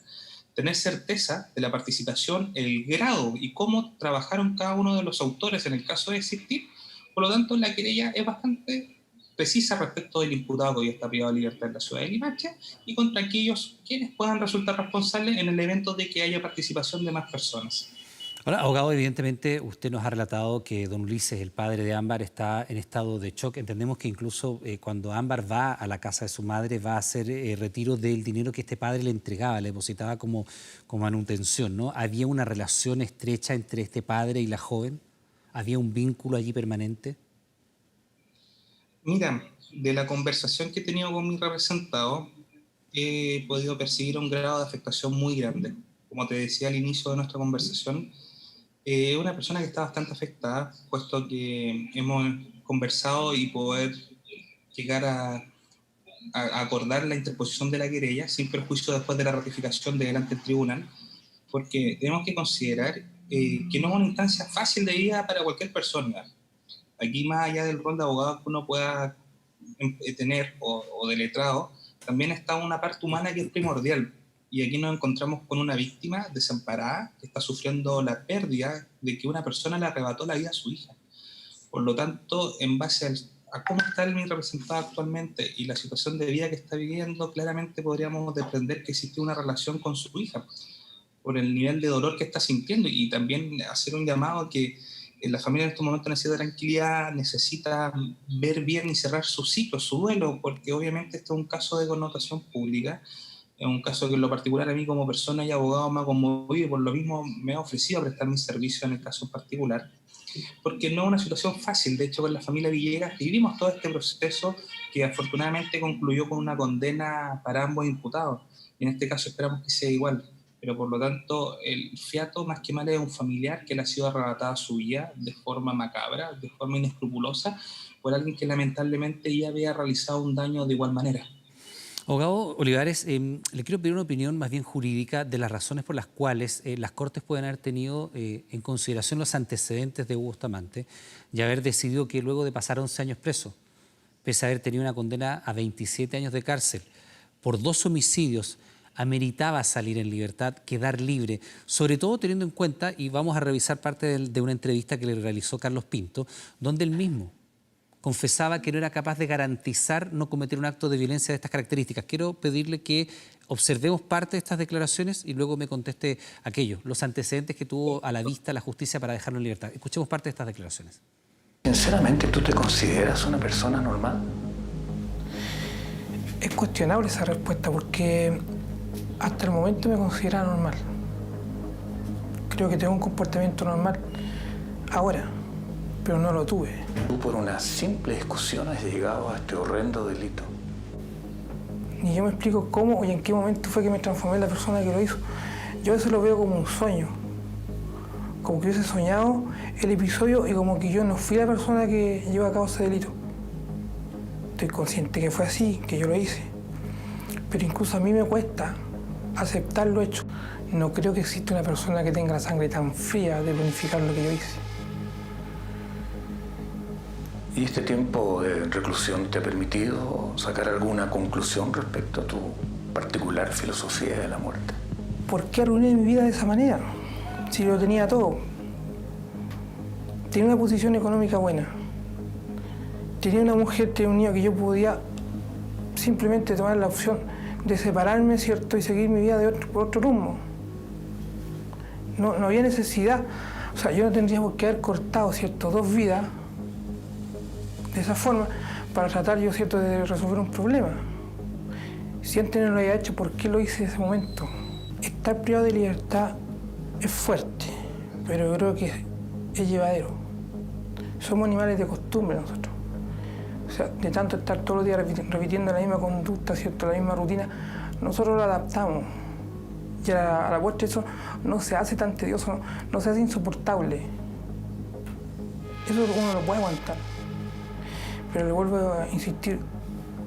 tener certeza de la participación, el grado y cómo trabajaron cada uno de los autores en el caso de existir. Por lo tanto, la querella es bastante precisa respecto del imputado que hoy está privado de libertad en la ciudad de Limache y contra aquellos quienes puedan resultar responsables en el evento de que haya participación de más personas. Ahora, abogado, evidentemente usted nos ha relatado que don Ulises, el padre de Ámbar, está en estado de shock. Entendemos que incluso cuando Ámbar va a la casa de su madre va a hacer retiro del dinero que este padre le entregaba, le depositaba como manutención, ¿no? ¿Había una relación estrecha entre este padre y la joven? ¿Había un vínculo allí permanente? Mira, de la conversación que he tenido con mi representado, he podido percibir un grado de afectación muy grande. Como te decía al inicio de nuestra conversación, es una persona que está bastante afectada, puesto que hemos conversado y poder llegar a acordar la interposición de la querella sin perjuicio después de la ratificación delante del tribunal, porque tenemos que considerar que no es una instancia fácil de vida para cualquier persona. Aquí, más allá del rol de abogado que uno pueda tener o de letrado, también está una parte humana que es primordial. Y aquí nos encontramos con una víctima desamparada que está sufriendo la pérdida de que una persona le arrebató la vida a su hija. Por lo tanto, en base a cómo está mi representado actualmente y la situación de vida que está viviendo, claramente podríamos desprender que existe una relación con su hija. por el nivel de dolor que está sintiendo, y también hacer un llamado a que la familia en estos momentos necesita tranquilidad, necesita ver bien y cerrar su ciclo, su duelo, porque obviamente este es un caso de connotación pública, es un caso que en lo particular a mí como persona y abogado me ha conmovido, y por lo mismo me he ofrecido a prestar mi servicio en el caso en particular, porque no es una situación fácil. De hecho, con la familia Villegas vivimos todo este proceso que afortunadamente concluyó con una condena para ambos imputados, y en este caso esperamos que sea igual. Pero por lo tanto, el fiato más que mal es un familiar que le ha sido arrebatada su vida de forma macabra, de forma inescrupulosa, por alguien que lamentablemente ya había realizado un daño de igual manera. Abogado Olivares, le quiero pedir una opinión más bien jurídica de las razones por las cuales las Cortes pueden haber tenido en consideración los antecedentes de Hugo Bustamante y haber decidido que luego de pasar 11 años preso, pese a haber tenido una condena a 27 años de cárcel por 2 homicidios, ameritaba salir en libertad, quedar libre, sobre todo teniendo en cuenta, y vamos a revisar parte de una entrevista que le realizó Carlos Pinto, donde él mismo confesaba que no era capaz de garantizar no cometer un acto de violencia de estas características. Quiero pedirle que observemos parte de estas declaraciones y luego me conteste aquello, los antecedentes que tuvo a la vista la justicia para dejarlo en libertad. Escuchemos parte de estas declaraciones. Sinceramente, ¿tú te consideras una persona normal? Es cuestionable esa respuesta porque hasta el momento me considera normal. Creo que tengo un comportamiento normal ahora, pero no lo tuve. Tú por una simple discusión has llegado a este horrendo delito. Ni yo me explico cómo y en qué momento fue que me transformé en la persona que lo hizo. Yo eso lo veo como un sueño. Como que hubiese soñado el episodio y como que yo no fui la persona que llevó a cabo ese delito. Estoy consciente que fue así, que yo lo hice. Pero incluso a mí me cuesta aceptar lo hecho. No creo que exista una persona que tenga la sangre tan fría de planificar lo que yo hice. ¿Y este tiempo de reclusión te ha permitido sacar alguna conclusión respecto a tu particular filosofía de la muerte? ¿Por qué arruiné mi vida de esa manera? Si lo tenía todo. Tenía una posición económica buena. Tenía una mujer, tenía un niño que yo podía simplemente tomar la opción de separarme, ¿cierto? Y seguir mi vida por otro rumbo. No había necesidad. O sea, yo no tendría por qué haber cortado, ¿cierto? 2 vidas de esa forma para tratar yo, ¿cierto?, de resolver un problema. Si antes no lo había hecho, ¿por qué lo hice en ese momento? Estar privado de libertad es fuerte, pero yo creo que es llevadero. Somos animales de costumbre nosotros. O sea, de tanto estar todos los días repitiendo la misma conducta, ¿cierto?, la misma rutina, nosotros lo adaptamos. Y a la postre eso no se hace tan tedioso, no se hace insoportable. Eso uno lo puede aguantar. Pero le vuelvo a insistir,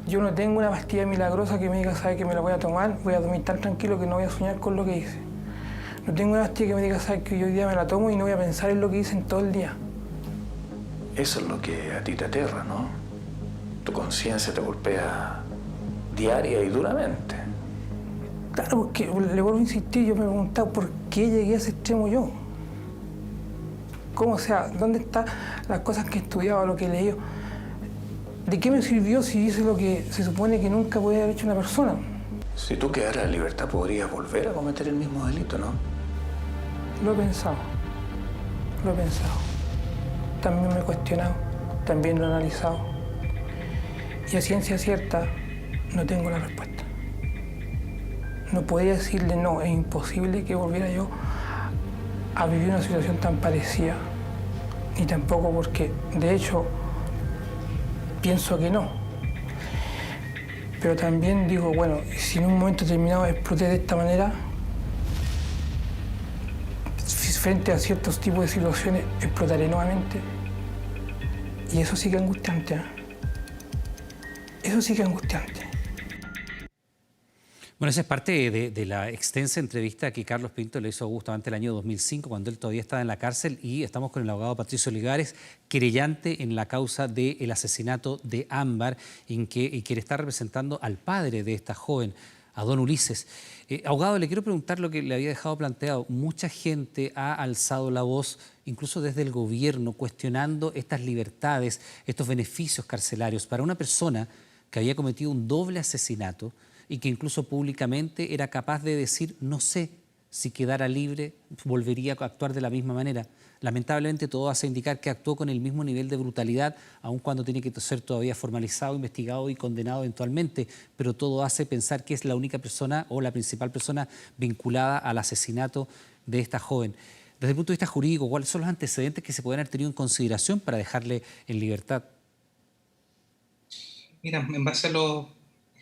yo no tengo una pastilla milagrosa que me diga, sabe que me la voy a tomar, voy a dormir tan tranquilo que no voy a soñar con lo que hice. No tengo una pastilla que me diga, sabe que hoy día me la tomo y no voy a pensar en lo que hice en todo el día. Eso es lo que a ti te aterra, ¿no? Tu conciencia te golpea diaria y duramente. Claro, porque le vuelvo a insistir, yo me he preguntado por qué llegué a ese extremo yo. ¿Cómo? O sea, ¿dónde están las cosas que he estudiado, lo que he leído? ¿De qué me sirvió si hice lo que se supone que nunca podía haber hecho una persona? Si tú quedaras en libertad, podrías volver a cometer el mismo delito, ¿no? Lo he pensado. Lo he pensado. También me he cuestionado. También lo he analizado. Y a ciencia cierta, no tengo la respuesta. No podía decirle no, es imposible que volviera yo a vivir una situación tan parecida. Ni tampoco porque, de hecho, pienso que no. Pero también digo, bueno, si en un momento determinado exploté de esta manera, frente a ciertos tipos de situaciones, explotaré nuevamente. Y eso sí que es angustiante, ¿eh? Eso sí que es angustiante. Bueno, esa es parte de la extensa entrevista que Carlos Pinto le hizo a Augusto Bustamante el año 2005, cuando él todavía estaba en la cárcel, y estamos con el abogado Patricio Olivares, querellante en la causa del asesinato de Ámbar, y que le está representando al padre de esta joven, a don Ulises. Abogado, le quiero preguntar lo que le había dejado planteado. Mucha gente ha alzado la voz, incluso desde el gobierno, cuestionando estas libertades, estos beneficios carcelarios para una persona que había cometido un doble asesinato y que incluso públicamente era capaz de decir, no sé si quedara libre, volvería a actuar de la misma manera. Lamentablemente todo hace indicar que actuó con el mismo nivel de brutalidad, aun cuando tiene que ser todavía formalizado, investigado y condenado eventualmente, pero todo hace pensar que es la única persona o la principal persona vinculada al asesinato de esta joven. Desde el punto de vista jurídico, ¿cuáles son los antecedentes que se pueden haber tenido en consideración para dejarle en libertad? Mira, en base a los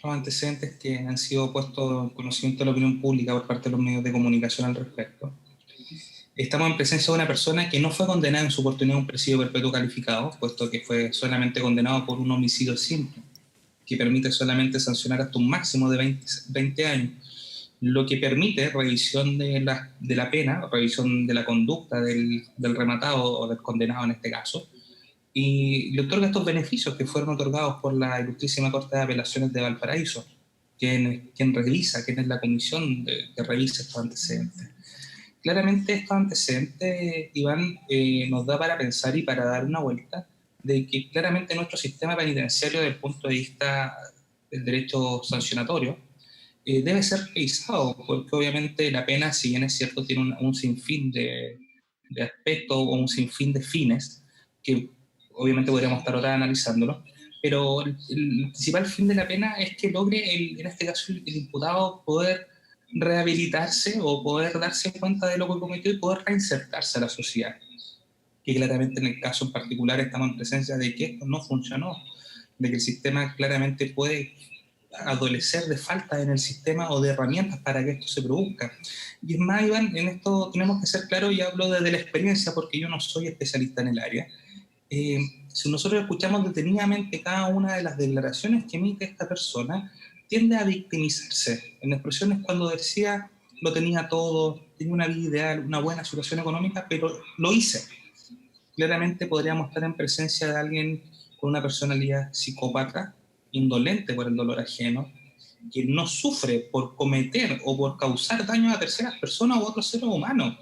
antecedentes que han sido puestos en conocimiento de la opinión pública por parte de los medios de comunicación al respecto, estamos en presencia de una persona que no fue condenada en su oportunidad a un presidio perpetuo calificado, puesto que fue solamente condenado por un homicidio simple, que permite solamente sancionar hasta un máximo de 20 años, lo que permite revisión de la pena, revisión de la conducta del rematado o del condenado en este caso, y le otorga estos beneficios que fueron otorgados por la Ilustrísima Corte de Apelaciones de Valparaíso, quien es la comisión que revisa estos antecedentes. Claramente estos antecedentes, Iván, nos da para pensar y para dar una vuelta de que claramente nuestro sistema penitenciario, desde el punto de vista del derecho sancionatorio, debe ser revisado, porque obviamente la pena, si bien es cierto, tiene un sinfín de aspectos o un sinfín de fines, que obviamente podríamos estar ahora analizándolo, pero el principal fin de la pena es que logre, en este caso, el imputado poder rehabilitarse o poder darse cuenta de lo que cometió y poder reinsertarse a la sociedad. Que claramente en el caso en particular estamos en presencia de que esto no funcionó, de que el sistema claramente puede adolecer de falta en el sistema o de herramientas para que esto se produzca. Y es más, Iván, en esto tenemos que ser claros, y hablo desde la experiencia porque yo no soy especialista en el área. Si nosotros escuchamos detenidamente cada una de las declaraciones que emite esta persona, tiende a victimizarse. En expresiones cuando decía, lo tenía todo, tenía una vida ideal, una buena situación económica, pero lo hice. Claramente podríamos estar en presencia de alguien con una personalidad psicópata, indolente por el dolor ajeno, que no sufre por cometer o por causar daño a terceras personas u otros seres humanos.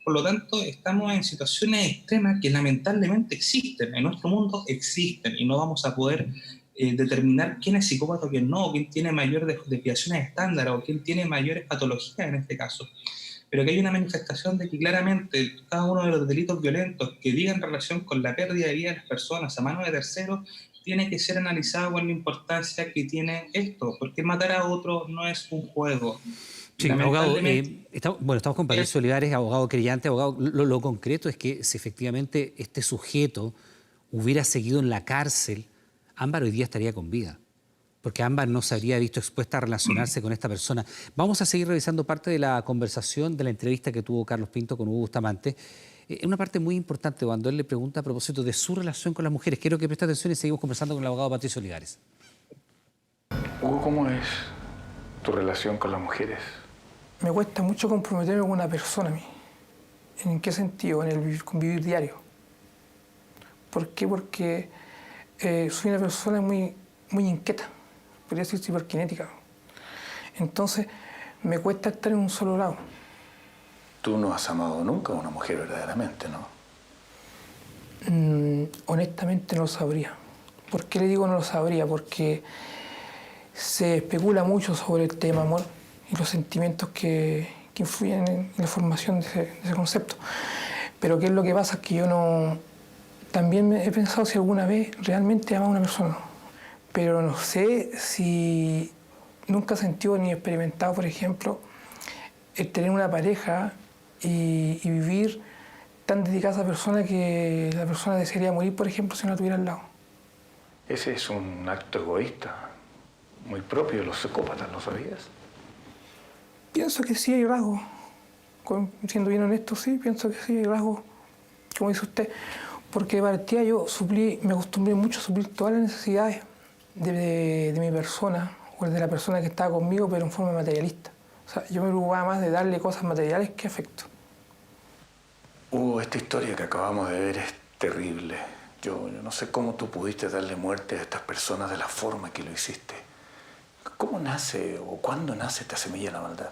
Por lo tanto, estamos en situaciones extremas que lamentablemente existen. En nuestro mundo existen y no vamos a poder determinar quién es psicópata o quién no, o quién tiene mayores desviaciones estándar o quién tiene mayores patologías en este caso. Pero que hay una manifestación de que claramente cada uno de los delitos violentos que digan relación con la pérdida de vida de las personas a manos de terceros tiene que ser analizado con la importancia que tiene esto, porque matar a otro no es un juego. Sí, abogado, estamos con Patricio Olivares, abogado creyente, abogado. Lo concreto es que si efectivamente este sujeto hubiera seguido en la cárcel, Ámbar hoy día estaría con vida, porque Ámbar no se habría visto expuesta a relacionarse con esta persona. Vamos a seguir revisando parte de la conversación, de la entrevista que tuvo Carlos Pinto con Hugo Bustamante. Una parte muy importante cuando él le pregunta a propósito de su relación con las mujeres. Quiero que preste atención y seguimos conversando con el abogado Patricio Olivares. Hugo, ¿cómo es tu relación con las mujeres? Me cuesta mucho comprometerme con una persona a mí. ¿En qué sentido? En el convivir diario. ¿Por qué? Porque soy una persona muy inquieta, podría decir hiperkinética. Entonces, me cuesta estar en un solo lado. Tú no has amado nunca a una mujer verdaderamente, ¿no? Honestamente no lo sabría. ¿Por qué le digo no lo sabría? Porque se especula mucho sobre el tema amor y los sentimientos que influyen en la formación de ese concepto. Pero ¿qué es lo que pasa? Es que yo no... También he pensado si alguna vez realmente he amado a una persona, pero no sé si nunca he sentido ni experimentado, por ejemplo, el tener una pareja y vivir tan dedicada a esa persona que la persona desearía morir, por ejemplo, si no la tuviera al lado. Ese es un acto egoísta, muy propio de los psicópatas, ¿no sabías? Pienso que sí hay rasgos. Siendo bien honesto, sí, pienso que sí hay rasgos, como dice usted. Porque de partida yo me acostumbré mucho a suplir todas las necesidades de mi persona o de la persona que estaba conmigo, pero en forma materialista. O sea, yo me preocupaba más de darle cosas materiales que afecto. Hugo, esta historia que acabamos de ver es terrible. Yo no sé cómo tú pudiste darle muerte a estas personas de la forma que lo hiciste. ¿Cómo nace o cuándo nace esta semilla de la maldad?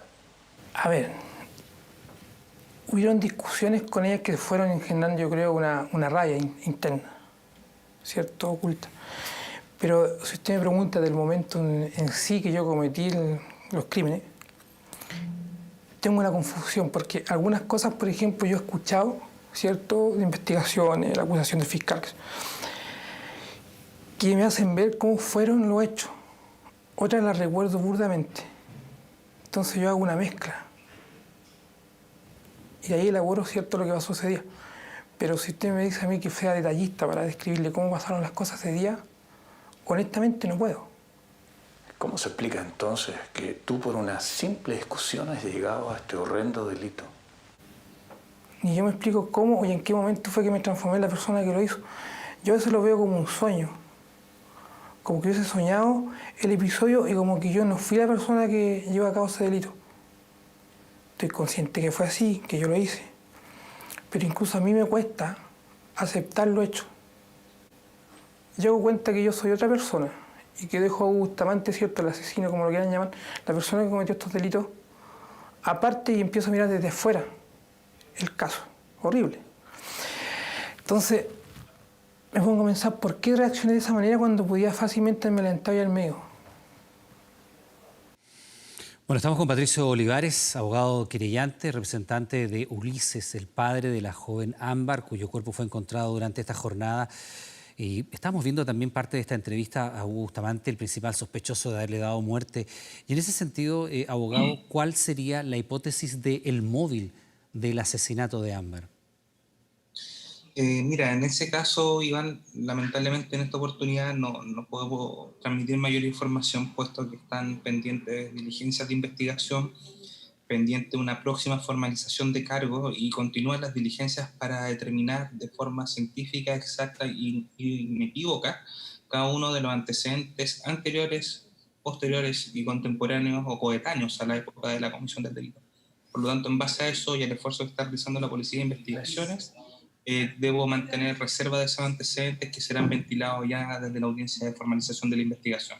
A ver, hubieron discusiones con ellas que fueron engendrando, yo creo, una raya interna, ¿cierto? Oculta. Pero si usted me pregunta del momento en sí que yo cometí los crímenes, tengo una confusión, porque algunas cosas, por ejemplo, yo he escuchado, ¿cierto?, de investigaciones, la acusación del fiscal, que me hacen ver cómo fueron los hechos. Otras las recuerdo burdamente. Entonces yo hago una mezcla. Y ahí elaboro, ¿cierto?, lo que pasó ese día. Pero si usted me dice a mí que sea detallista para describirle cómo pasaron las cosas ese día, honestamente no puedo. ¿Cómo se explica entonces que tú por una simple discusión has llegado a este horrendo delito? Ni yo me explico cómo y en qué momento fue que me transformé en la persona que lo hizo. Yo a veces lo veo como un sueño. Como que hubiese soñado el episodio y como que yo no fui la persona que llevó a cabo ese delito. Estoy consciente que fue así, que yo lo hice. Pero incluso a mí me cuesta aceptar lo hecho. Yo hago cuenta que yo soy otra persona y que dejo a Bustamante, ¿cierto?, el asesino, como lo quieran llamar, la persona que cometió estos delitos, aparte, y empiezo a mirar desde afuera el caso. Horrible. Entonces, me pongo a pensar por qué reaccioné de esa manera cuando podía fácilmente me adelantar al medio. Bueno, estamos con Patricio Olivares, abogado querellante, representante de Ulises, el padre de la joven Ámbar, cuyo cuerpo fue encontrado durante esta jornada. Y estamos viendo también parte de esta entrevista a Hugo Bustamante, el principal sospechoso de haberle dado muerte. Y en ese sentido, abogado, ¿cuál sería la hipótesis del móvil del asesinato de Ámbar? Mira, en ese caso, Iván, lamentablemente en esta oportunidad no puedo transmitir mayor información, puesto que están pendientes diligencias de investigación, pendiente una próxima formalización de cargo y continúan las diligencias para determinar de forma científica, exacta y inequívoca cada uno de los antecedentes anteriores, posteriores y contemporáneos o coetáneos a la época de la comisión del delito. Por lo tanto, en base a eso y al esfuerzo que está realizando la Policía de Investigaciones, debo mantener reserva de esos antecedentes que serán ventilados ya desde la audiencia de formalización de la investigación.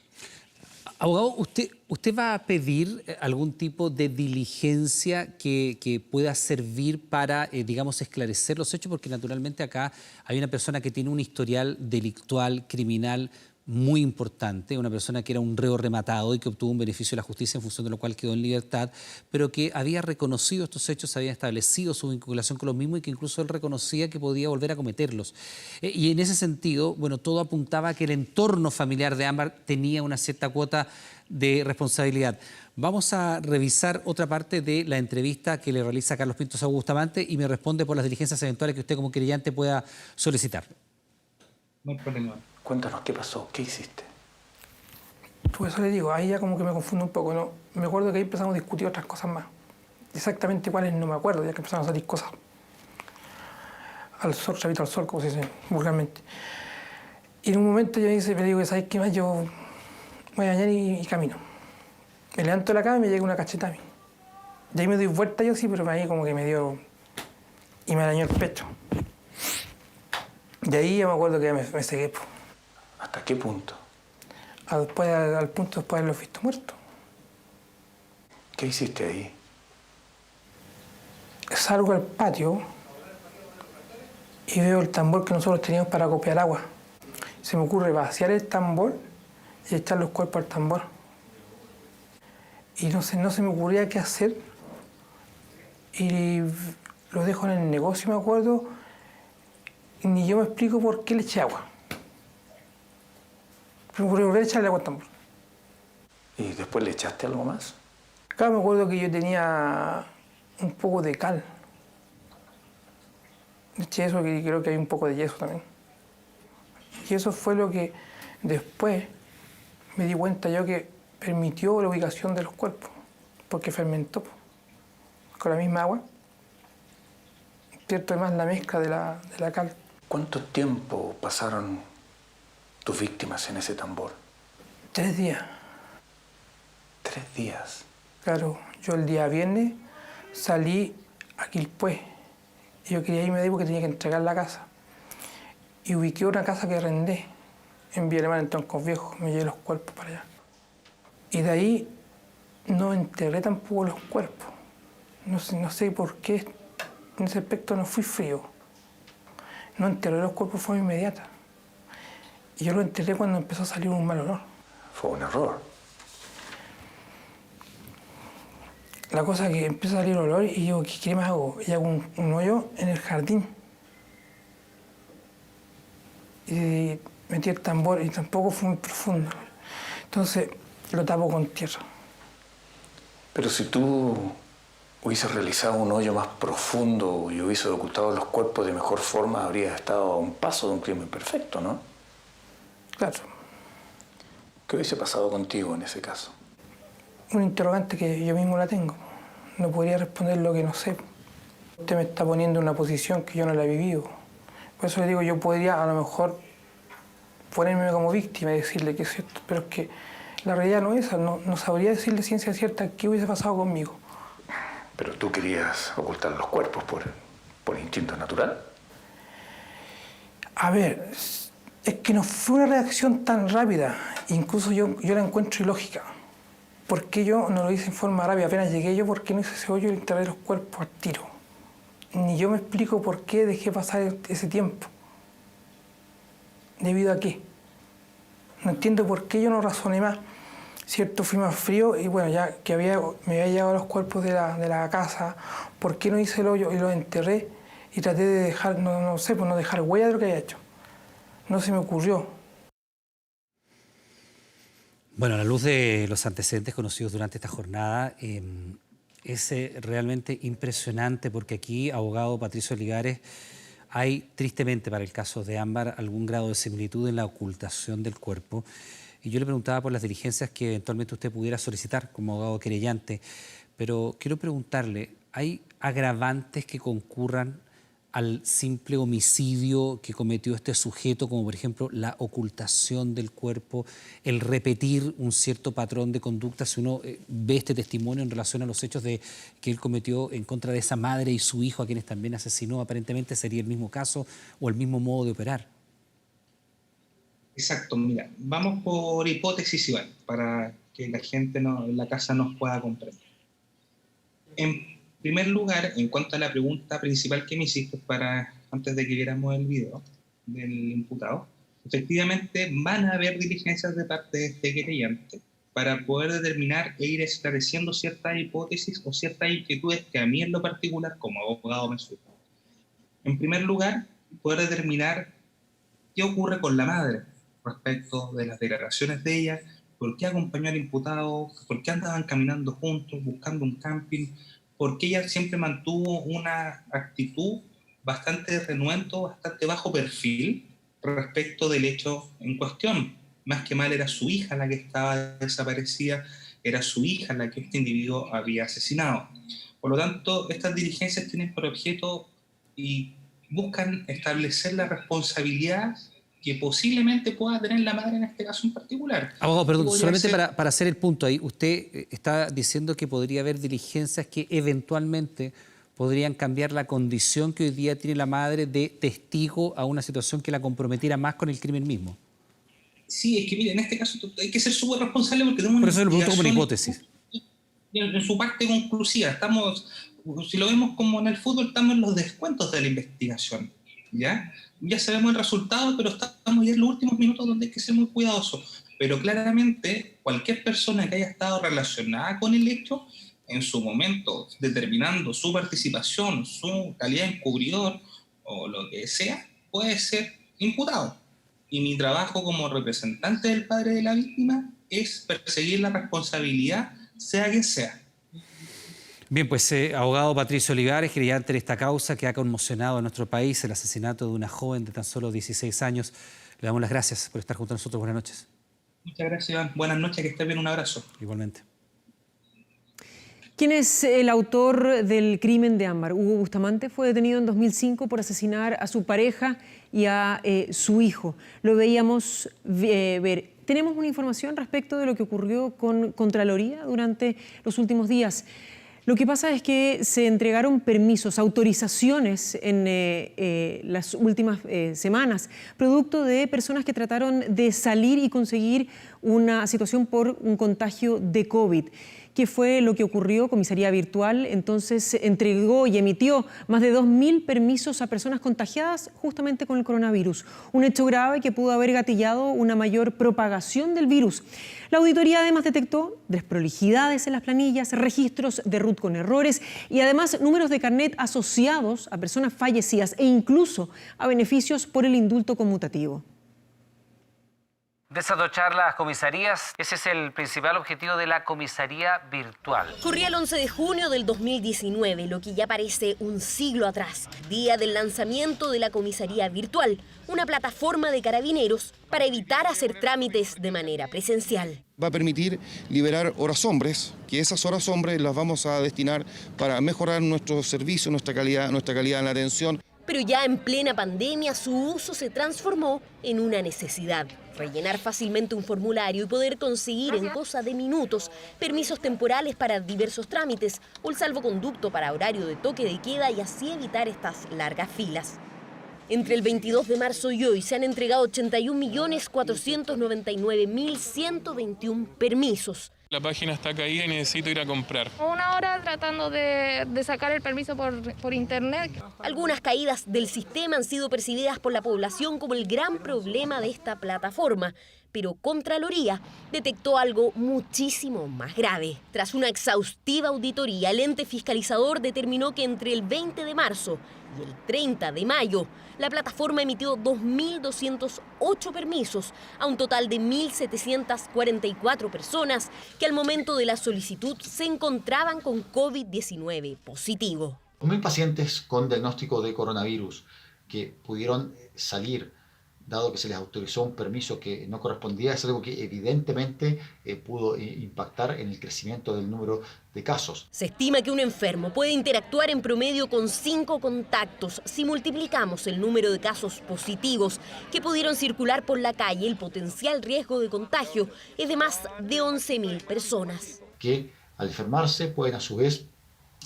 Abogado, ¿usted va a pedir algún tipo de diligencia que pueda servir para, digamos, esclarecer los hechos? Porque naturalmente acá hay una persona que tiene un historial delictual, criminal, muy importante, una persona que era un reo rematado y que obtuvo un beneficio de la justicia en función de lo cual quedó en libertad, pero que había reconocido estos hechos, había establecido su vinculación con los mismos y que incluso él reconocía que podía volver a cometerlos. Y en ese sentido, bueno, todo apuntaba a que el entorno familiar de Ámbar tenía una cierta cuota de responsabilidad. Vamos a revisar otra parte de la entrevista que le realiza Carlos Pintos a Bustamante y me responde por las diligencias eventuales que usted como querellante pueda solicitar. No hay problema. Cuéntanos, ¿qué pasó? ¿Qué hiciste? Por eso le digo, ahí ya como que me confundo un poco, ¿no? Me acuerdo que ahí empezamos a discutir otras cosas más. Exactamente cuáles no me acuerdo, ya que empezaron a salir cosas. Al sol, chavito al sol, como se dice vulgarmente. Y en un momento yo me digo, ¿sabes qué más? Yo voy a bañar y camino. Me levanto de la cama y me llega una cachetada a mí. Y ahí me doy vuelta yo sí, pero ahí como que me dio... y me arañó el pecho. Y ahí ya me acuerdo que ya me cegué. ¿Hasta qué punto? Al punto después de haberlo visto muerto. ¿Qué hiciste ahí? Salgo al patio y veo el tambor que nosotros teníamos para copiar agua. Se me ocurre vaciar el tambor y echar los cuerpos al tambor. Y no se me ocurría qué hacer. Y lo dejo en el negocio, me acuerdo. Y ni yo me explico por qué le eché agua. Me ocurrió volver a echarle agua al tambor. ¿Y después le echaste algo más? Claro, me acuerdo que yo tenía un poco de cal. Eché eso, que creo que hay un poco de yeso también. Y eso fue lo que después me di cuenta yo que permitió la ubicación de los cuerpos, porque fermentó con la misma agua. Cierto, además la mezcla de la cal. ¿Cuánto tiempo pasaron tus víctimas en ese tambor? 3 días. 3 días. Claro, yo el día viernes salí a Quilpué. Yo quería irme de ahí porque tenía que entregar la casa. Y ubiqué una casa que arrendé en Villa Alemana, en Troncos Viejos. Me llevé los cuerpos para allá. Y de ahí no enterré tampoco los cuerpos. No sé por qué en ese aspecto no fui frío. No enterré los cuerpos de forma inmediata. Y yo lo enterré cuando empezó a salir un mal olor. Fue un error. La cosa es que empieza a salir olor y digo, ¿qué más hago? Y hago un hoyo en el jardín. Y metí el tambor y tampoco fue muy profundo. Entonces lo tapo con tierra. Pero si tú hubieses realizado un hoyo más profundo y hubieses ocultado los cuerpos de mejor forma, habrías estado a un paso de un crimen perfecto, ¿no? Claro. ¿Qué hubiese pasado contigo en ese caso? Un interrogante que yo mismo la tengo. No podría responder lo que no sé. Usted me está poniendo en una posición que yo no la he vivido. Por eso le digo, yo podría a lo mejor ponerme como víctima y decirle que es cierto, pero es que la realidad no es esa. No sabría decirle ciencia cierta qué hubiese pasado conmigo. Pero tú querías ocultar los cuerpos por instinto natural. A ver, es que no fue una reacción tan rápida. Incluso yo la encuentro ilógica. ¿Por qué yo no lo hice en forma rápida? Apenas llegué yo, ¿por qué no hice ese hoyo y enterré los cuerpos al tiro? Ni yo me explico por qué dejé pasar ese tiempo. ¿Debido a qué? No entiendo por qué yo no razoné más. Cierto, fui más frío y bueno, ya que me había llegado los cuerpos de la casa, ¿por qué no hice el hoyo y los enterré y traté de dejar, no sé, pues no dejar huella de lo que había hecho? No se me ocurrió. Bueno, a la luz de los antecedentes conocidos durante esta jornada, es realmente impresionante porque aquí, abogado Patricio Oligares, hay tristemente para el caso de Ámbar algún grado de similitud en la ocultación del cuerpo. Y yo le preguntaba por las diligencias que eventualmente usted pudiera solicitar como abogado querellante, pero quiero preguntarle, ¿hay agravantes que concurran al simple homicidio que cometió este sujeto, como por ejemplo la ocultación del cuerpo, el repetir un cierto patrón de conducta? Si uno ve este testimonio en relación a los hechos que él cometió en contra de esa madre y su hijo, a quienes también asesinó, aparentemente sería el mismo caso o el mismo modo de operar. Exacto, mira, vamos por hipótesis igual, para que la gente en la casa nos pueda comprender. En primer lugar, en cuanto a la pregunta principal que me hiciste antes de que viéramos el video del imputado, efectivamente van a haber diligencias de parte de este querellante para poder determinar e ir esclareciendo ciertas hipótesis o ciertas inquietudes que a mí en lo particular como abogado me surgen. En primer lugar, poder determinar qué ocurre con la madre respecto de las declaraciones de ella, por qué acompañó al imputado, por qué andaban caminando juntos, buscando un camping, porque ella siempre mantuvo una actitud bastante renuente, bastante bajo perfil respecto del hecho en cuestión. Más que mal era su hija la que estaba desaparecida, era su hija la que este individuo había asesinado. Por lo tanto, estas diligencias tienen por objeto y buscan establecer la responsabilidad que posiblemente pueda tener la madre en este caso en particular. Abogado, perdón, solamente para hacer el punto ahí, usted está diciendo que podría haber diligencias que eventualmente podrían cambiar la condición que hoy día tiene la madre de testigo a una situación que la comprometiera más con el crimen mismo. Sí, es que mire, en este caso hay que ser súper responsable porque tenemos por eso lo pregunto como una hipótesis. En su parte conclusiva, si lo vemos como en el fútbol, estamos en los descuentos de la investigación, ¿ya? Ya sabemos el resultado, pero estamos ya en los últimos minutos donde hay que ser muy cuidadosos. Pero claramente, cualquier persona que haya estado relacionada con el hecho, en su momento, determinando su participación, su calidad de encubridor o lo que sea, puede ser imputado. Y mi trabajo como representante del padre de la víctima es perseguir la responsabilidad, sea quien sea. Bien, pues abogado Patricio Oligares, querellante en esta causa que ha conmocionado a nuestro país, el asesinato de una joven de tan solo 16 años. Le damos las gracias por estar junto a nosotros. Buenas noches. Muchas gracias, Iván. Buenas noches, que estés bien. Un abrazo. Igualmente. ¿Quién es el autor del crimen de Ámbar? Hugo Bustamante fue detenido en 2005 por asesinar a su pareja y a su hijo. Lo veíamos ver. Tenemos una información respecto de lo que ocurrió con Contraloría durante los últimos días. Lo que pasa es que se entregaron permisos, autorizaciones en las últimas semanas, producto de personas que trataron de salir y conseguir una situación por un contagio de COVID. qué fue lo que ocurrió. Comisaría Virtual entonces entregó y emitió más de 2.000 permisos a personas contagiadas justamente con el coronavirus. Un hecho grave que pudo haber gatillado una mayor propagación del virus. La auditoría además detectó desprolijidades en las planillas, registros de RUT con errores y además números de carnet asociados a personas fallecidas e incluso a beneficios por el indulto conmutativo. Desatochar las comisarías, ese es el principal objetivo de la comisaría virtual. Corría el 11 de junio del 2019, lo que ya parece un siglo atrás, día del lanzamiento de la comisaría virtual, una plataforma de carabineros para evitar hacer trámites de manera presencial. Va a permitir liberar horas hombres, que esas horas hombres las vamos a destinar para mejorar nuestro servicio, nuestra calidad en la atención. Pero ya en plena pandemia su uso se transformó en una necesidad. Rellenar fácilmente un formulario y poder conseguir en cosa de minutos permisos temporales para diversos trámites o el salvoconducto para horario de toque de queda y así evitar estas largas filas. Entre el 22 de marzo y hoy se han entregado 81.499.121 permisos. La página está caída y necesito ir a comprar. Una hora tratando de sacar el permiso por internet. Algunas caídas del sistema han sido percibidas por la población como el gran problema de esta plataforma, pero Contraloría detectó algo muchísimo más grave. Tras una exhaustiva auditoría, el ente fiscalizador determinó que entre el 20 de marzo y el 30 de mayo, la plataforma emitió 2.208 permisos a un total de 1.744 personas que al momento de la solicitud se encontraban con COVID-19 positivo. 1.000 pacientes con diagnóstico de coronavirus que pudieron salir, dado que se les autorizó un permiso que no correspondía, es algo que evidentemente pudo impactar en el crecimiento del número de casos. Se estima que un enfermo puede interactuar en promedio con 5 contactos. Si multiplicamos el número de casos positivos que pudieron circular por la calle, el potencial riesgo de contagio es de más de 11.000 personas. Que al enfermarse pueden a su vez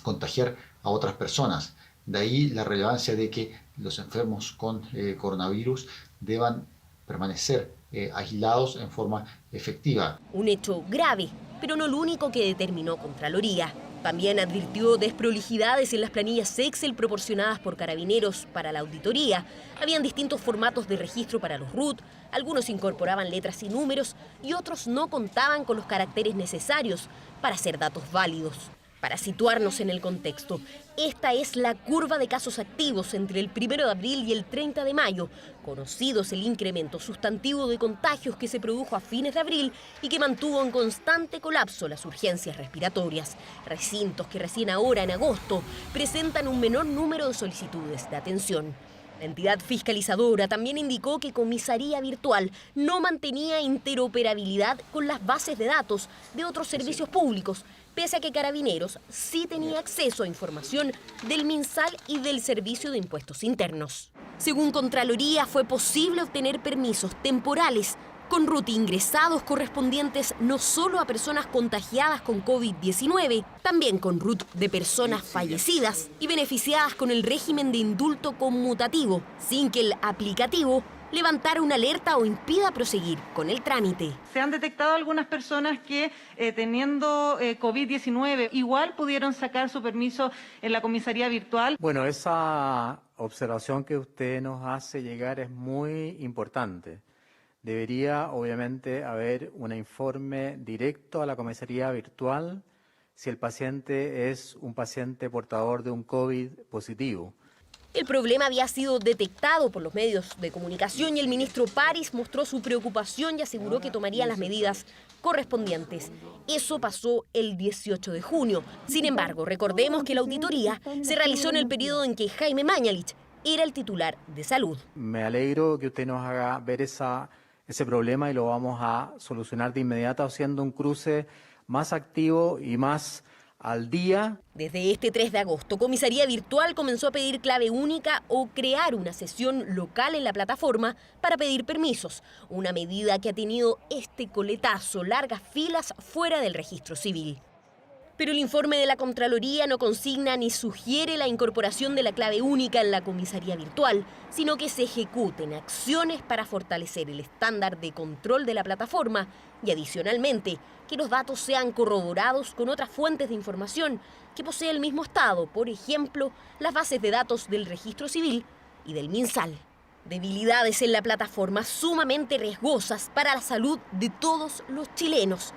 contagiar a otras personas. De ahí la relevancia de que los enfermos con coronavirus deban permanecer aislados en forma efectiva. Un hecho grave, pero no el único que determinó Contraloría. También advirtió desprolijidades en las planillas Excel proporcionadas por Carabineros para la auditoría. Habían distintos formatos de registro para los RUT, algunos incorporaban letras y números y otros no contaban con los caracteres necesarios para ser datos válidos. Para situarnos en el contexto, esta es la curva de casos activos entre el 1 de abril y el 30 de mayo. Conocido es el incremento sustantivo de contagios que se produjo a fines de abril y que mantuvo en constante colapso las urgencias respiratorias. Recintos que recién ahora, en agosto, presentan un menor número de solicitudes de atención. La entidad fiscalizadora también indicó que Comisaría Virtual no mantenía interoperabilidad con las bases de datos de otros servicios públicos, pese a que Carabineros sí tenía acceso a información del MinSal y del Servicio de Impuestos Internos. Según Contraloría, fue posible obtener permisos temporales con RUT ingresados correspondientes no solo a personas contagiadas con COVID-19, también con RUT de personas fallecidas y beneficiadas con el régimen de indulto conmutativo, sin que el aplicativo levantara una alerta o impida proseguir con el trámite. Se han detectado algunas personas que teniendo COVID-19 igual pudieron sacar su permiso en la comisaría virtual. Bueno, esa observación que usted nos hace llegar es muy importante. Debería, obviamente, haber un informe directo a la comisaría virtual si el paciente es un paciente portador de un COVID positivo. El problema había sido detectado por los medios de comunicación y el ministro París mostró su preocupación y aseguró que tomaría las medidas correspondientes. Eso pasó el 18 de junio. Sin embargo, recordemos que la auditoría se realizó en el periodo en que Jaime Mañalich era el titular de salud. Me alegro que usted nos haga ver ese problema y lo vamos a solucionar de inmediato haciendo un cruce más activo y más al día. Desde este 3 de agosto, Comisaría Virtual comenzó a pedir clave única o crear una sesión local en la plataforma para pedir permisos, una medida que ha tenido este coletazo, largas filas fuera del registro civil. Pero el informe de la Contraloría no consigna ni sugiere la incorporación de la clave única en la comisaría virtual, sino que se ejecuten acciones para fortalecer el estándar de control de la plataforma y, adicionalmente, que los datos sean corroborados con otras fuentes de información que posee el mismo Estado, por ejemplo, las bases de datos del Registro Civil y del MinSal. Debilidades en la plataforma sumamente riesgosas para la salud de todos los chilenos.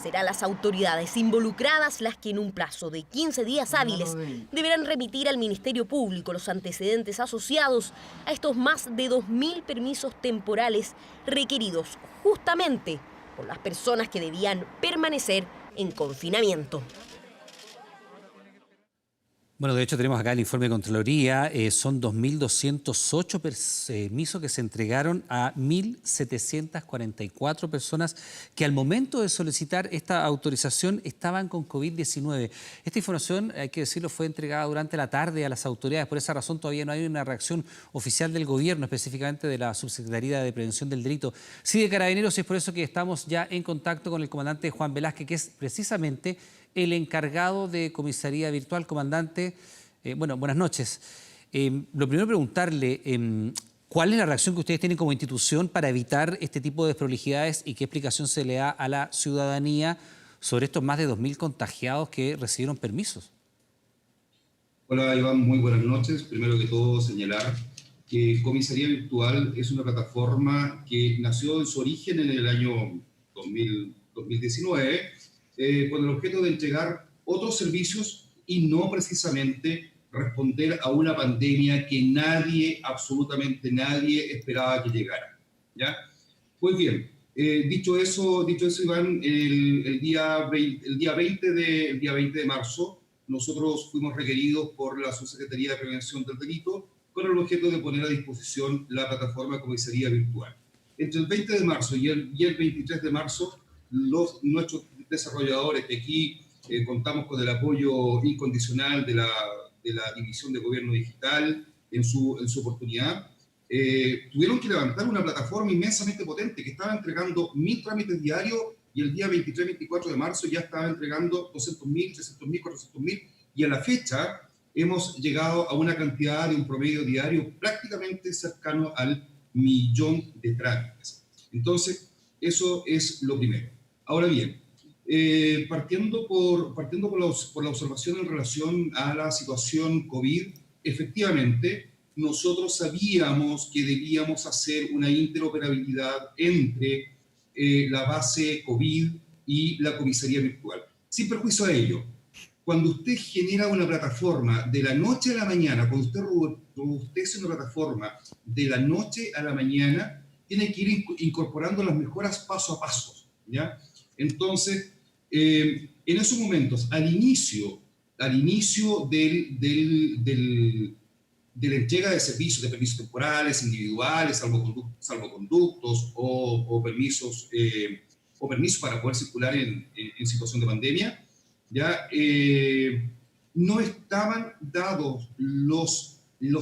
Serán las autoridades involucradas las que en un plazo de 15 días hábiles deberán remitir al Ministerio Público los antecedentes asociados a estos más de 2.000 permisos temporales requeridos justamente por las personas que debían permanecer en confinamiento. Bueno, de hecho tenemos acá el informe de Contraloría, son 2.208 permisos que se entregaron a 1.744 personas que al momento de solicitar esta autorización estaban con COVID-19. Esta información, hay que decirlo, fue entregada durante la tarde a las autoridades, por esa razón todavía no hay una reacción oficial del gobierno, específicamente de la Subsecretaría de Prevención del Delito. Sí, de Carabineros, y es por eso que estamos ya en contacto con el comandante Juan Velázquez, que es precisamente el encargado de comisaría virtual. Comandante, bueno, buenas noches. Lo primero, preguntarle cuál es la reacción que ustedes tienen como institución para evitar este tipo de desprolijidades y qué explicación se le da a la ciudadanía sobre estos más de 2.000 contagiados que recibieron permisos. Hola, Iván, muy buenas noches. Primero que todo, señalar que Comisaría Virtual es una plataforma que nació en su origen en el año 2019, con el objeto de entregar otros servicios y no precisamente responder a una pandemia que nadie, absolutamente nadie, esperaba que llegara, ¿ya? Pues bien, dicho eso, Iván, el día 20 de marzo, nosotros fuimos requeridos por la Subsecretaría de Prevención del Delito con el objeto de poner a disposición la plataforma Comisaría Virtual. Entre el 20 de marzo y el 23 de marzo, nuestros desarrolladores, que aquí contamos con el apoyo incondicional de la División de Gobierno Digital en su oportunidad, tuvieron que levantar una plataforma inmensamente potente que estaba entregando 1.000 trámites diarios, y el día 23-24 de marzo ya estaba entregando 200.000, 300.000, 400.000, y a la fecha hemos llegado a una cantidad de un promedio diario prácticamente cercano al 1.000.000 de trámites. Entonces, eso es lo primero. Ahora bien, partiendo por la observación en relación a la situación COVID, efectivamente, nosotros sabíamos que debíamos hacer una interoperabilidad entre la base COVID y la comisaría virtual. Sin perjuicio a ello, cuando usted genera una plataforma de la noche a la mañana, cuando usted hace una plataforma de la noche a la mañana, tiene que ir incorporando las mejoras paso a paso, ¿ya? Entonces, en esos momentos, al inicio de la entrega de servicios, de permisos temporales, individuales, salvoconductos o permisos para poder circular en situación de pandemia, ya no estaban dados los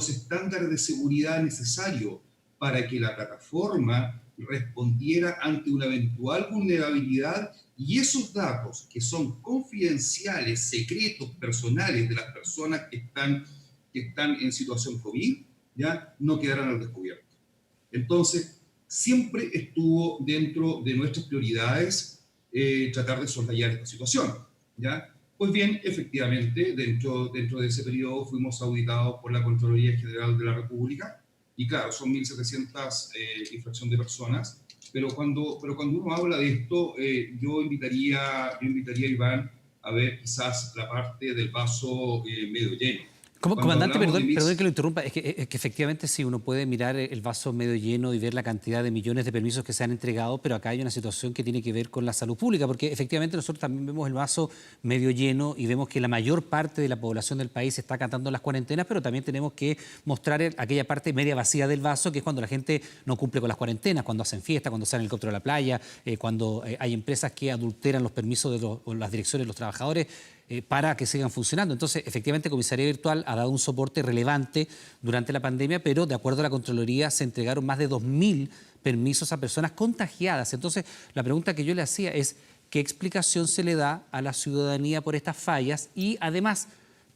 estándares de seguridad necesarios para que la plataforma respondiera ante una eventual vulnerabilidad, y esos datos que son confidenciales, secretos, personales de las personas que están en situación COVID, ya no quedaran al descubierto. Entonces, siempre estuvo dentro de nuestras prioridades tratar de soslayar esta situación, ¿ya? Pues bien, efectivamente, dentro de ese periodo fuimos auditados por la Contraloría General de la República, y claro, son 1.700 infracción de personas, pero cuando uno habla de esto, yo invitaría a Iván a ver quizás la parte del vaso medio lleno. Comandante, perdón que lo interrumpa, es que efectivamente sí, uno puede mirar el vaso medio lleno y ver la cantidad de millones de permisos que se han entregado, pero acá hay una situación que tiene que ver con la salud pública, porque efectivamente nosotros también vemos el vaso medio lleno y vemos que la mayor parte de la población del país está acatando las cuarentenas, pero también tenemos que mostrar aquella parte media vacía del vaso, que es cuando la gente no cumple con las cuarentenas, cuando hacen fiesta, cuando salen en helicóptero a la playa, cuando hay empresas que adulteran los permisos de las direcciones de los trabajadores, para que sigan funcionando. Entonces, efectivamente, Comisaría Virtual ha dado un soporte relevante durante la pandemia, pero de acuerdo a la Contraloría se entregaron más de 2.000 permisos a personas contagiadas. Entonces, la pregunta que yo le hacía es, qué explicación se le da a la ciudadanía por estas fallas y además,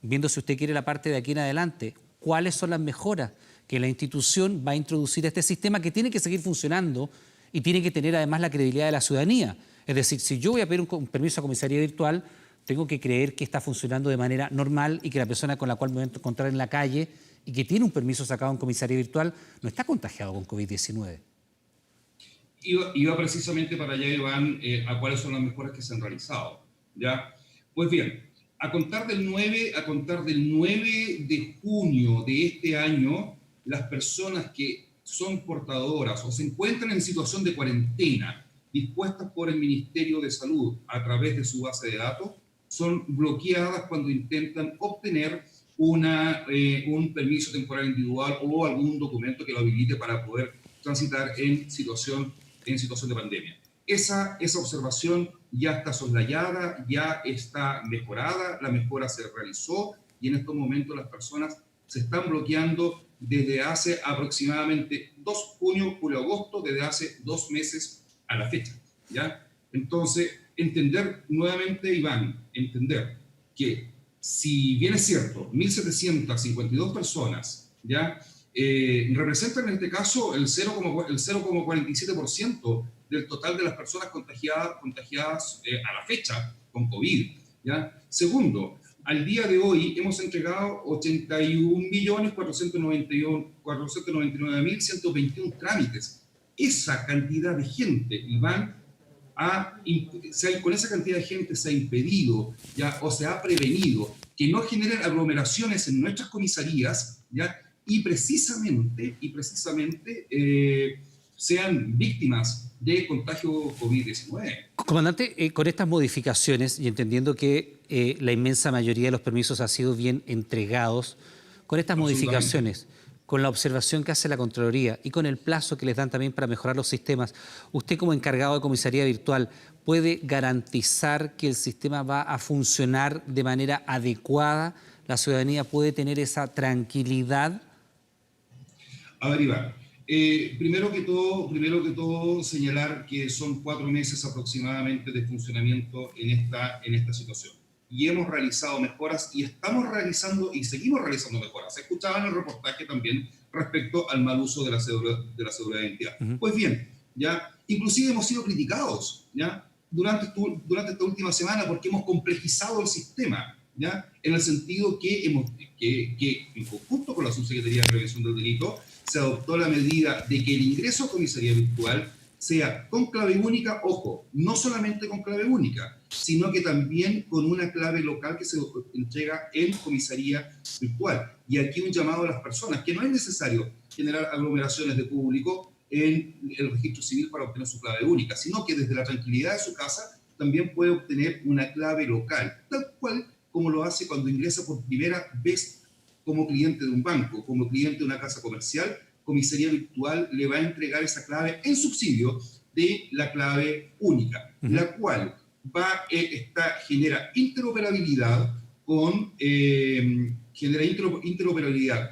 viendo si usted quiere la parte de aquí en adelante, cuáles son las mejoras que la institución va a introducir a este sistema que tiene que seguir funcionando y tiene que tener además la credibilidad de la ciudadanía. Es decir, si yo voy a pedir un permiso a comisaría virtual, tengo que creer que está funcionando de manera normal y que la persona con la cual me voy a encontrar en la calle y que tiene un permiso sacado en comisaría virtual no está contagiado con COVID-19. Iba precisamente para allá, Iván, a cuáles son las mejoras que se han realizado, ¿ya? Pues bien, a contar del 9 de junio de este año, las personas que son portadoras o se encuentran en situación de cuarentena dispuestas por el Ministerio de Salud a través de su base de datos, son bloqueadas cuando intentan obtener un permiso temporal individual o algún documento que lo habilite para poder transitar en situación de pandemia. Esa observación ya está soslayada, ya está mejorada, la mejora se realizó y en estos momentos las personas se están bloqueando desde hace aproximadamente julio-agosto, desde hace 2 meses a la fecha, ¿ya? Entonces, entender nuevamente, Iván, entender que si bien es cierto, 1.752 personas, ¿ya? Representan en este caso el 0,47% del total de las personas contagiadas a la fecha con COVID, ¿ya? Segundo, al día de hoy hemos entregado 81.499.121 trámites. Esa cantidad de gente, Iván, con esa cantidad de gente se ha impedido, ¿ya? O se ha prevenido que no generen aglomeraciones en nuestras comisarías, ¿ya? Y precisamente sean víctimas de contagio COVID-19. Comandante, con estas modificaciones y entendiendo que la inmensa mayoría de los permisos ha sido bien entregados, con estas modificaciones, con la observación que hace la Contraloría y con el plazo que les dan también para mejorar los sistemas, usted como encargado de comisaría virtual, ¿puede garantizar que el sistema va a funcionar de manera adecuada? ¿La ciudadanía puede tener esa tranquilidad? A ver, Iván, primero que todo señalar que son 4 meses aproximadamente de funcionamiento en esta situación. Y hemos realizado mejoras y estamos realizando y seguimos realizando mejoras. Escuchaba en el reportaje también respecto al mal uso de la cédula de identidad. Pues bien, ya inclusive hemos sido criticados, ¿ya? Durante esta última semana porque hemos complejizado el sistema, ¿ya? En el sentido que en conjunto con la Subsecretaría de Prevención del Delito se adoptó la medida de que el ingreso a comisaría virtual sea con clave única, ojo, no solamente con clave única, sino que también con una clave local que se entrega en comisaría virtual. Y aquí un llamado a las personas, que no es necesario generar aglomeraciones de público en el registro civil para obtener su clave única, sino que desde la tranquilidad de su casa también puede obtener una clave local, tal cual como lo hace cuando ingresa por primera vez como cliente de un banco, como cliente de una casa comercial. Comisaría virtual le va a entregar esa clave en subsidio de la clave única, la cual genera interoperabilidad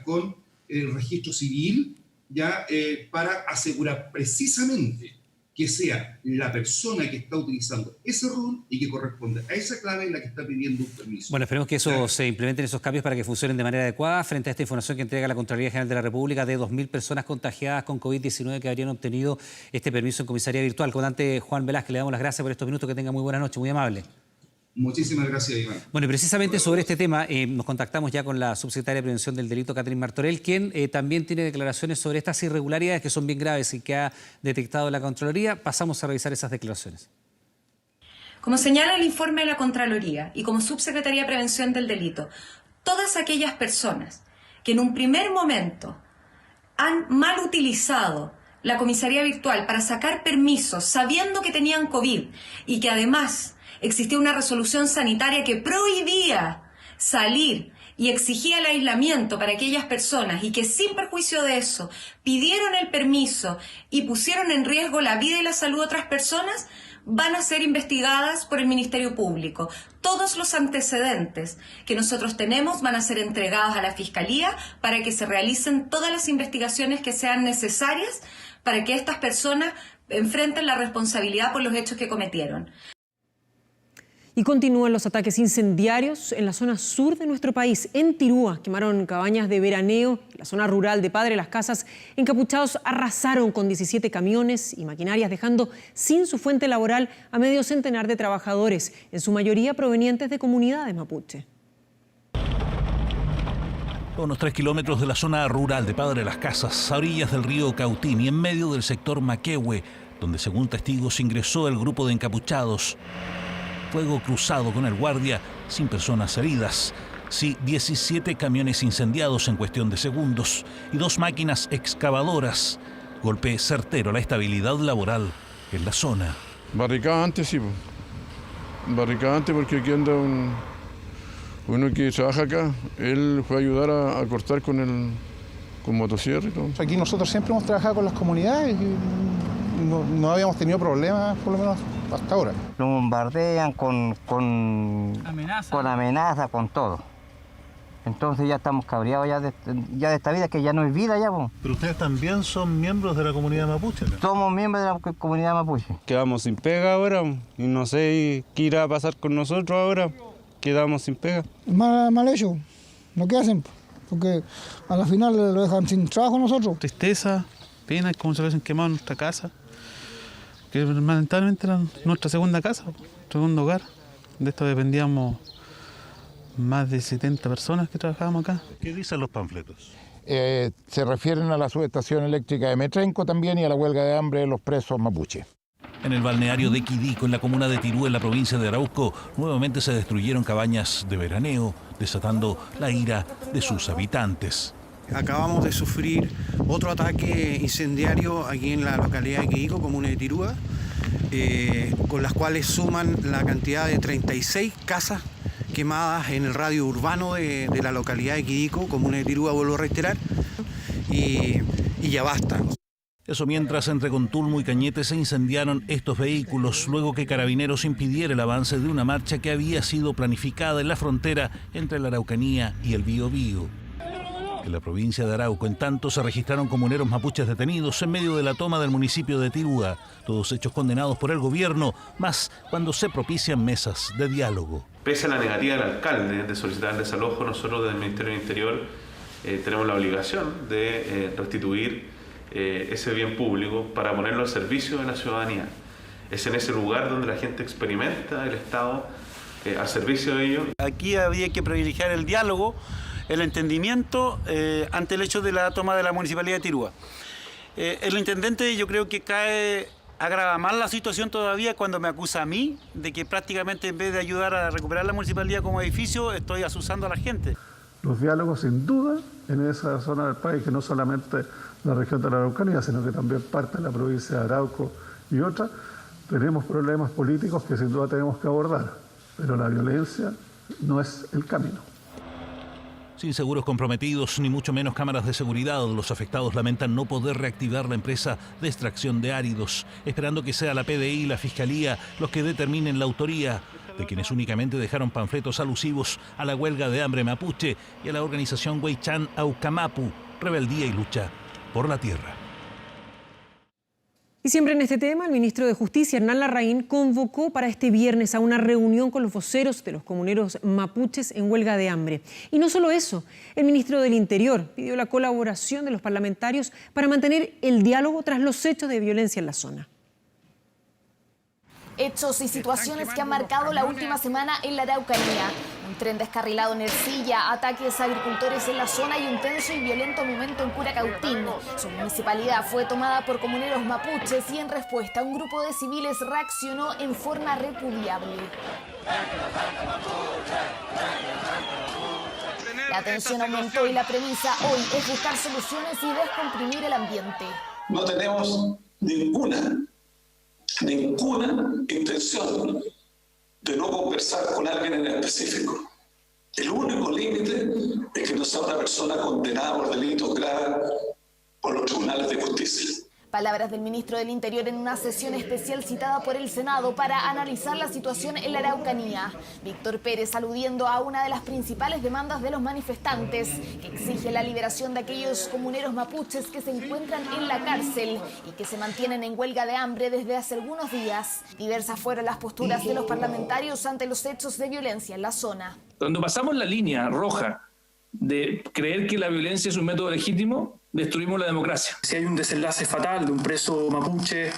con el registro civil, ya para asegurar precisamente que sea la persona que está utilizando ese RUN y que corresponde a esa clave la que está pidiendo un permiso. Bueno, esperemos que eso se implementen esos cambios para que funcionen de manera adecuada frente a esta información que entrega la Contraloría General de la República de 2.000 personas contagiadas con COVID-19 que habrían obtenido este permiso en comisaría virtual. Comandante Juan Velázquez, le damos las gracias por estos minutos, que tenga muy buena noche, muy amable. Muchísimas gracias, Iván. Bueno, y precisamente sobre este tema nos contactamos ya con la subsecretaria de Prevención del Delito, Catherine Martorell, quien también tiene declaraciones sobre estas irregularidades que son bien graves y que ha detectado la Contraloría. Pasamos a revisar esas declaraciones. Como señala el informe de la Contraloría y como subsecretaría de Prevención del Delito, todas aquellas personas que en un primer momento han mal utilizado la comisaría virtual para sacar permisos sabiendo que tenían COVID y que además existía una resolución sanitaria que prohibía salir y exigía el aislamiento para aquellas personas y que sin perjuicio de eso pidieron el permiso y pusieron en riesgo la vida y la salud de otras personas, van a ser investigadas por el Ministerio Público. Todos los antecedentes que nosotros tenemos van a ser entregados a la Fiscalía para que se realicen todas las investigaciones que sean necesarias para que estas personas enfrenten la responsabilidad por los hechos que cometieron. Y continúan los ataques incendiarios en la zona sur de nuestro país. En Tirúa quemaron cabañas de veraneo. En la zona rural de Padre Las Casas, encapuchados arrasaron con 17 camiones y maquinarias, dejando sin su fuente laboral a medio centenar de trabajadores, en su mayoría provenientes de comunidades mapuche. A unos 3 kilómetros de la zona rural de Padre Las Casas, a orillas del río Cautín y en medio del sector Maquehue, donde según testigos ingresó el grupo de encapuchados. Fuego cruzado con el guardia, sin personas heridas. Sí, 17 camiones incendiados en cuestión de segundos y 2 máquinas excavadoras. Golpe certero a la estabilidad laboral en la zona. Barricada antes, sí. Barricada antes porque aquí anda uno que trabaja acá. Él fue a ayudar a cortar con motosierra y todo. Aquí nosotros siempre hemos trabajado con las comunidades y no habíamos tenido problemas, por lo menos hasta ahora. Lo bombardean con amenaza, con todo. Entonces ya estamos cabreados ya de esta vida, que ya no es vida ya. Po. ¿Pero ustedes también son miembros de la comunidad mapuche? ¿No? Somos miembros de la comunidad mapuche. Quedamos sin pega ahora y no sé qué irá a pasar con nosotros ahora. Quedamos sin pega. Mal hecho, lo que hacen, porque a la final lo dejan sin trabajo nosotros. Tristeza, pena, como se lo hacen quemado en nuestra casa, que lamentablemente era nuestra segunda casa, segundo hogar. De esto dependíamos más de 70 personas que trabajábamos acá. ¿Qué dicen los panfletos? Se refieren a la subestación eléctrica de Metrenco también y a la huelga de hambre de los presos mapuche. En el balneario de Quidico, en la comuna de Tirúa, en la provincia de Arauco, nuevamente se destruyeron cabañas de veraneo, desatando la ira de sus habitantes. Acabamos de sufrir otro ataque incendiario aquí en la localidad de Quidico, comuna de Tirúa, con las cuales suman la cantidad de 36 casas quemadas en el radio urbano de la localidad de Quidico, comuna de Tirúa, vuelvo a reiterar, y ya basta. Eso mientras entre Contulmo y Cañete se incendiaron estos vehículos luego que Carabineros impidiera el avance de una marcha que había sido planificada en la frontera entre la Araucanía y el Biobío. En la provincia de Arauco, en tanto, se registraron comuneros mapuches detenidos en medio de la toma del municipio de Tirúa, todos hechos condenados por el gobierno, más cuando se propician mesas de diálogo. Pese a la negativa del alcalde de solicitar el desalojo, nosotros desde el Ministerio del Interior tenemos la obligación de restituir ese bien público para ponerlo al servicio de la ciudadanía. Es en ese lugar donde la gente experimenta el Estado al servicio de ellos. Aquí había que privilegiar el diálogo, el entendimiento ante el hecho de la toma de la Municipalidad de Tirúa. El intendente, yo creo que agrava más la situación todavía cuando me acusa a mí de que prácticamente en vez de ayudar a recuperar la municipalidad como edificio, estoy asusando a la gente. Los diálogos, sin duda, en esa zona del país, que no solamente la región de la Araucanía, sino que también parte de la provincia de Arauco y otras, tenemos problemas políticos que sin duda tenemos que abordar, pero la violencia no es el camino. Sin seguros comprometidos, ni mucho menos cámaras de seguridad, los afectados lamentan no poder reactivar la empresa de extracción de áridos, esperando que sea la PDI y la Fiscalía los que determinen la autoría de quienes únicamente dejaron panfletos alusivos a la huelga de hambre mapuche y a la organización Huaychán Aucamapu, Rebeldía y Lucha por la Tierra. Y siempre en este tema, el ministro de Justicia, Hernán Larraín, convocó para este viernes a una reunión con los voceros de los comuneros mapuches en huelga de hambre. Y no solo eso, el ministro del Interior pidió la colaboración de los parlamentarios para mantener el diálogo tras los hechos de violencia en la zona. Hechos y situaciones que han marcado la última semana en la Araucanía. Un tren descarrilado en Ercilla, ataques a agricultores en la zona y un tenso y violento momento en Curacautín. Su municipalidad fue tomada por comuneros mapuches y en respuesta un grupo de civiles reaccionó en forma repudiable. La tensión aumentó y la premisa hoy es buscar soluciones y descomprimir el ambiente. No tenemos ninguna intención de no conversar con alguien en específico. El único límite es que no sea una persona condenada por delitos graves por los tribunales de justicia. Palabras del ministro del Interior en una sesión especial citada por el Senado para analizar la situación en la Araucanía. Víctor Pérez aludiendo a una de las principales demandas de los manifestantes, que exige la liberación de aquellos comuneros mapuches que se encuentran en la cárcel y que se mantienen en huelga de hambre desde hace algunos días. Diversas fueron las posturas de los parlamentarios ante los hechos de violencia en la zona. Cuando pasamos la línea roja de creer que la violencia es un método legítimo, destruimos la democracia. Si hay un desenlace fatal de un preso mapuche,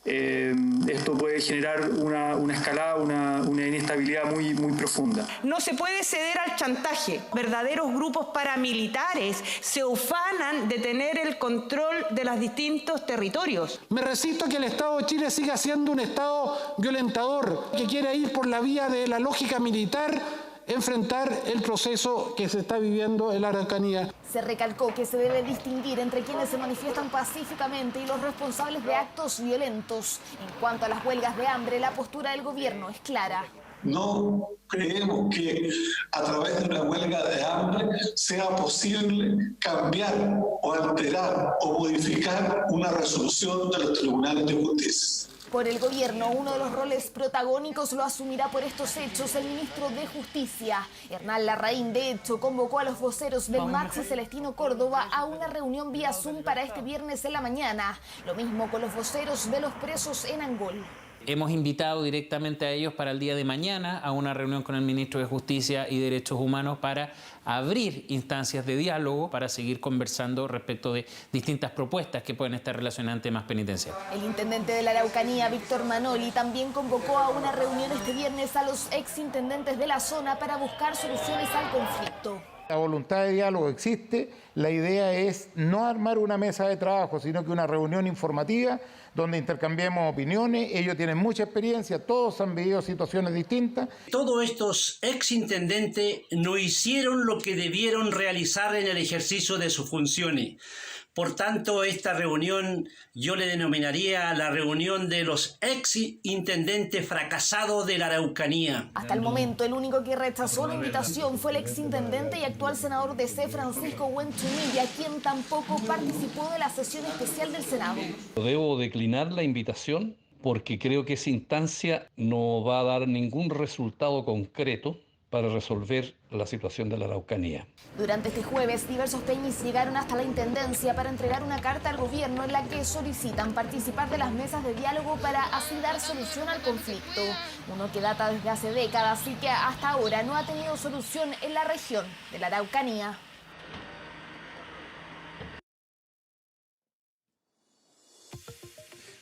esto puede generar una escalada, una inestabilidad muy profunda. No se puede ceder al chantaje. Verdaderos grupos paramilitares se ufanan de tener el control de los distintos territorios. Me resisto a que el Estado de Chile siga siendo un Estado violentador, que quiere ir por la vía de la lógica militar, enfrentar el proceso que se está viviendo en la Araucanía. Se recalcó que se debe distinguir entre quienes se manifiestan pacíficamente y los responsables de actos violentos. En cuanto a las huelgas de hambre, la postura del gobierno es clara. No creemos que a través de una huelga de hambre sea posible cambiar o alterar o modificar una resolución de los tribunales de justicia. Por el gobierno, uno de los roles protagónicos lo asumirá por estos hechos el ministro de Justicia. Hernán Larraín, de hecho, convocó a los voceros del MAPS y Celestino Córdoba a una reunión vía Zoom para este viernes en la mañana. Lo mismo con los voceros de los presos en Angol. Hemos invitado directamente a ellos para el día de mañana a una reunión con el ministro de Justicia y Derechos Humanos para abrir instancias de diálogo para seguir conversando respecto de distintas propuestas que pueden estar relacionadas en temas penitenciarios. El intendente de la Araucanía, Víctor Manoli, también convocó a una reunión este viernes a los exintendentes de la zona para buscar soluciones al conflicto. La voluntad de diálogo existe, la idea es no armar una mesa de trabajo, sino que una reunión informativa donde intercambiemos opiniones. Ellos tienen mucha experiencia, todos han vivido situaciones distintas. Todos estos exintendentes no hicieron lo que debieron realizar en el ejercicio de sus funciones. Por tanto, esta reunión yo le denominaría la reunión de los exintendentes fracasados de la Araucanía. Hasta el momento, el único que rechazó la invitación fue el exintendente y actual senador de C, Francisco Huenchumilla, quien tampoco participó de la sesión especial del Senado. Debo declinar la invitación porque creo que esa instancia no va a dar ningún resultado concreto para resolver la situación de la Araucanía. Durante este jueves, diversos peñis llegaron hasta la Intendencia para entregar una carta al gobierno en la que solicitan participar de las mesas de diálogo para así dar solución al conflicto. Uno que data desde hace décadas y que hasta ahora no ha tenido solución en la región de la Araucanía.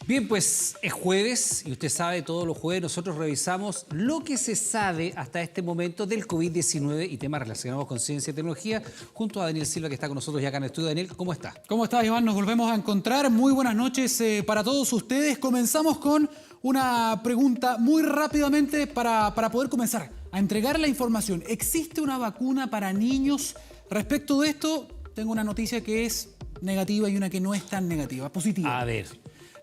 Bien, pues es jueves y usted sabe, todos los jueves nosotros revisamos lo que se sabe hasta este momento del COVID-19 y temas relacionados con ciencia y tecnología, junto a Daniel Silva, que está con nosotros ya acá en el estudio. Daniel, ¿cómo está? ¿Cómo está, Iván? Nos volvemos a encontrar. Muy buenas noches para todos ustedes. Comenzamos con una pregunta muy rápidamente para poder comenzar a entregar la información. ¿Existe una vacuna para niños? Respecto de esto, tengo una noticia que es negativa y una que no es tan negativa, positiva. A ver.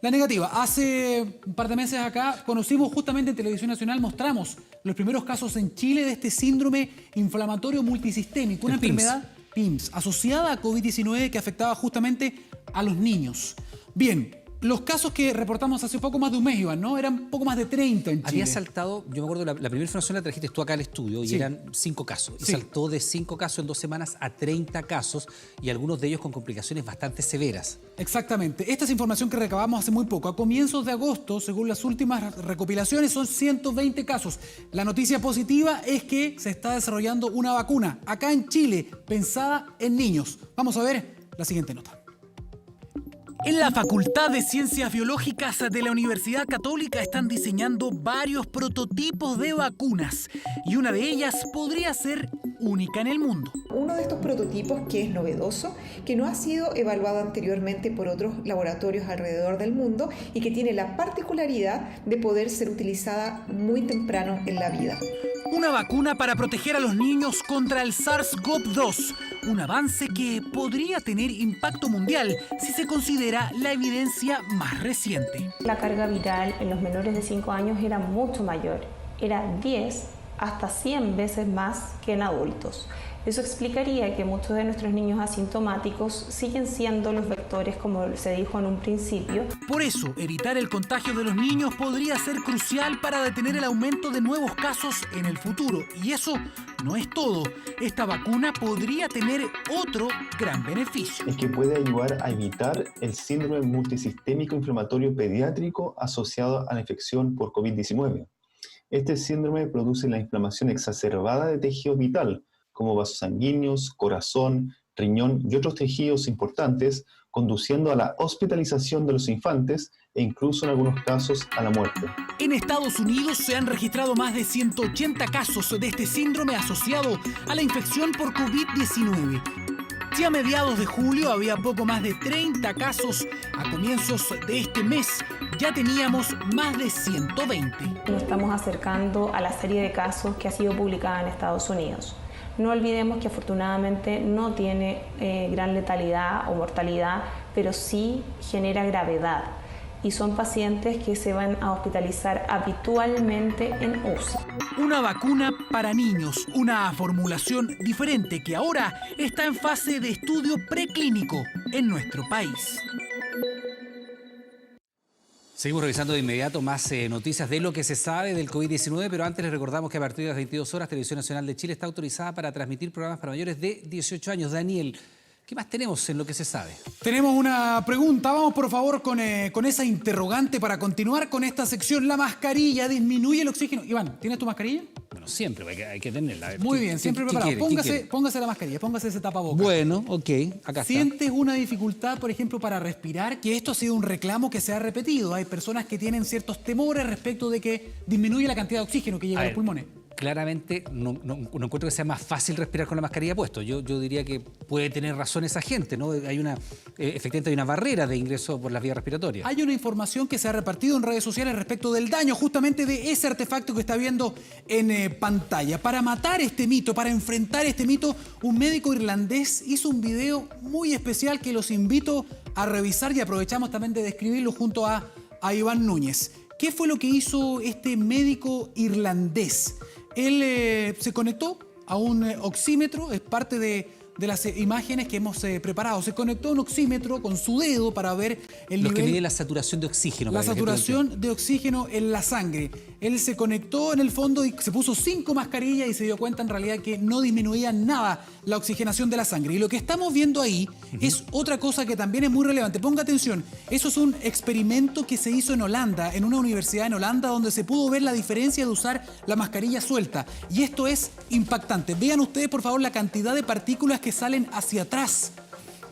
La negativa. Hace un par de meses acá conocimos justamente en Televisión Nacional, mostramos los primeros casos en Chile de este síndrome inflamatorio multisistémico, una enfermedad PIMS, asociada a COVID-19 que afectaba justamente a los niños. Bien, los casos que reportamos hace poco más de un mes, Iván, ¿no? Eran poco más de 30 en Chile. Había saltado, yo me acuerdo, la primera información la trajiste tú acá al estudio y eran 5 casos. Y saltó de 5 casos en 2 semanas a 30 casos y algunos de ellos con complicaciones bastante severas. Exactamente. Esta es información que recabamos hace muy poco. A comienzos de agosto, según las últimas recopilaciones, son 120 casos. La noticia positiva es que se está desarrollando una vacuna acá en Chile, pensada en niños. Vamos a ver la siguiente nota. En la Facultad de Ciencias Biológicas de la Universidad Católica están diseñando varios prototipos de vacunas y una de ellas podría ser única en el mundo. Uno de estos prototipos que es novedoso, que no ha sido evaluado anteriormente por otros laboratorios alrededor del mundo y que tiene la particularidad de poder ser utilizada muy temprano en la vida. Una vacuna para proteger a los niños contra el SARS-CoV-2, un avance que podría tener impacto mundial si se considera la evidencia más reciente. La carga viral en los menores de 5 años era mucho mayor, era 10 hasta 100 veces más que en adultos. Eso explicaría que muchos de nuestros niños asintomáticos siguen siendo los vectores, como se dijo en un principio. Por eso, evitar el contagio de los niños podría ser crucial para detener el aumento de nuevos casos en el futuro. Y eso no es todo. Esta vacuna podría tener otro gran beneficio. Es que puede ayudar a evitar el síndrome multisistémico inflamatorio pediátrico asociado a la infección por COVID-19. Este síndrome produce la inflamación exacerbada de tejidos vital, como vasos sanguíneos, corazón, riñón y otros tejidos importantes, conduciendo a la hospitalización de los infantes e incluso en algunos casos a la muerte. En Estados Unidos se han registrado más de 180 casos de este síndrome asociado a la infección por COVID-19. Si a mediados de julio había poco más de 30 casos, a comienzos de este mes ya teníamos más de 120. Nos estamos acercando a la serie de casos que ha sido publicada en Estados Unidos. No olvidemos que afortunadamente no tiene gran letalidad o mortalidad, pero sí genera gravedad. Y son pacientes que se van a hospitalizar habitualmente en UCI. Una vacuna para niños, una formulación diferente que ahora está en fase de estudio preclínico en nuestro país. Seguimos revisando de inmediato más noticias de lo que se sabe del COVID-19, pero antes les recordamos que a partir de las 22 horas Televisión Nacional de Chile está autorizada para transmitir programas para mayores de 18 años. Daniel, ¿qué más tenemos en lo que se sabe? Tenemos una pregunta. Vamos, por favor, con esa interrogante para continuar con esta sección. ¿La mascarilla disminuye el oxígeno? Iván, ¿tienes tu mascarilla? Bueno, siempre hay que tenerla. Muy bien, siempre preparado. Póngase la mascarilla, póngase ese tapabocas. Bueno, ok, acá está. ¿Sientes una dificultad, por ejemplo, para respirar? Que esto ha sido un reclamo que se ha repetido. Hay personas que tienen ciertos temores respecto de que disminuye la cantidad de oxígeno que llega a los pulmones. Claramente no encuentro que sea más fácil respirar con la mascarilla puesto. Yo diría que puede tener razón esa gente, ¿no? Efectivamente hay una barrera de ingreso por las vías respiratorias. Hay una información que se ha repartido en redes sociales respecto del daño justamente de ese artefacto que está viendo en pantalla. Para matar este mito, para enfrentar este mito, un médico irlandés hizo un video muy especial que los invito a revisar y aprovechamos también de describirlo junto a Iván Núñez. ¿Qué fue lo que hizo este médico irlandés? Él se conectó a un oxímetro, es parte de las imágenes que hemos preparado. Se conectó a un oxímetro con su dedo para ver el nivel... que mide la saturación de oxígeno. La saturación de oxígeno en la sangre. Él se conectó en el fondo y se puso 5 mascarillas y se dio cuenta en realidad que no disminuía nada la oxigenación de la sangre. Y lo que estamos viendo ahí es otra cosa que también es muy relevante. Ponga atención, eso es un experimento que se hizo en Holanda, en una universidad en Holanda, donde se pudo ver la diferencia de usar la mascarilla suelta. Y esto es impactante. Vean ustedes, por favor, la cantidad de partículas que salen hacia atrás.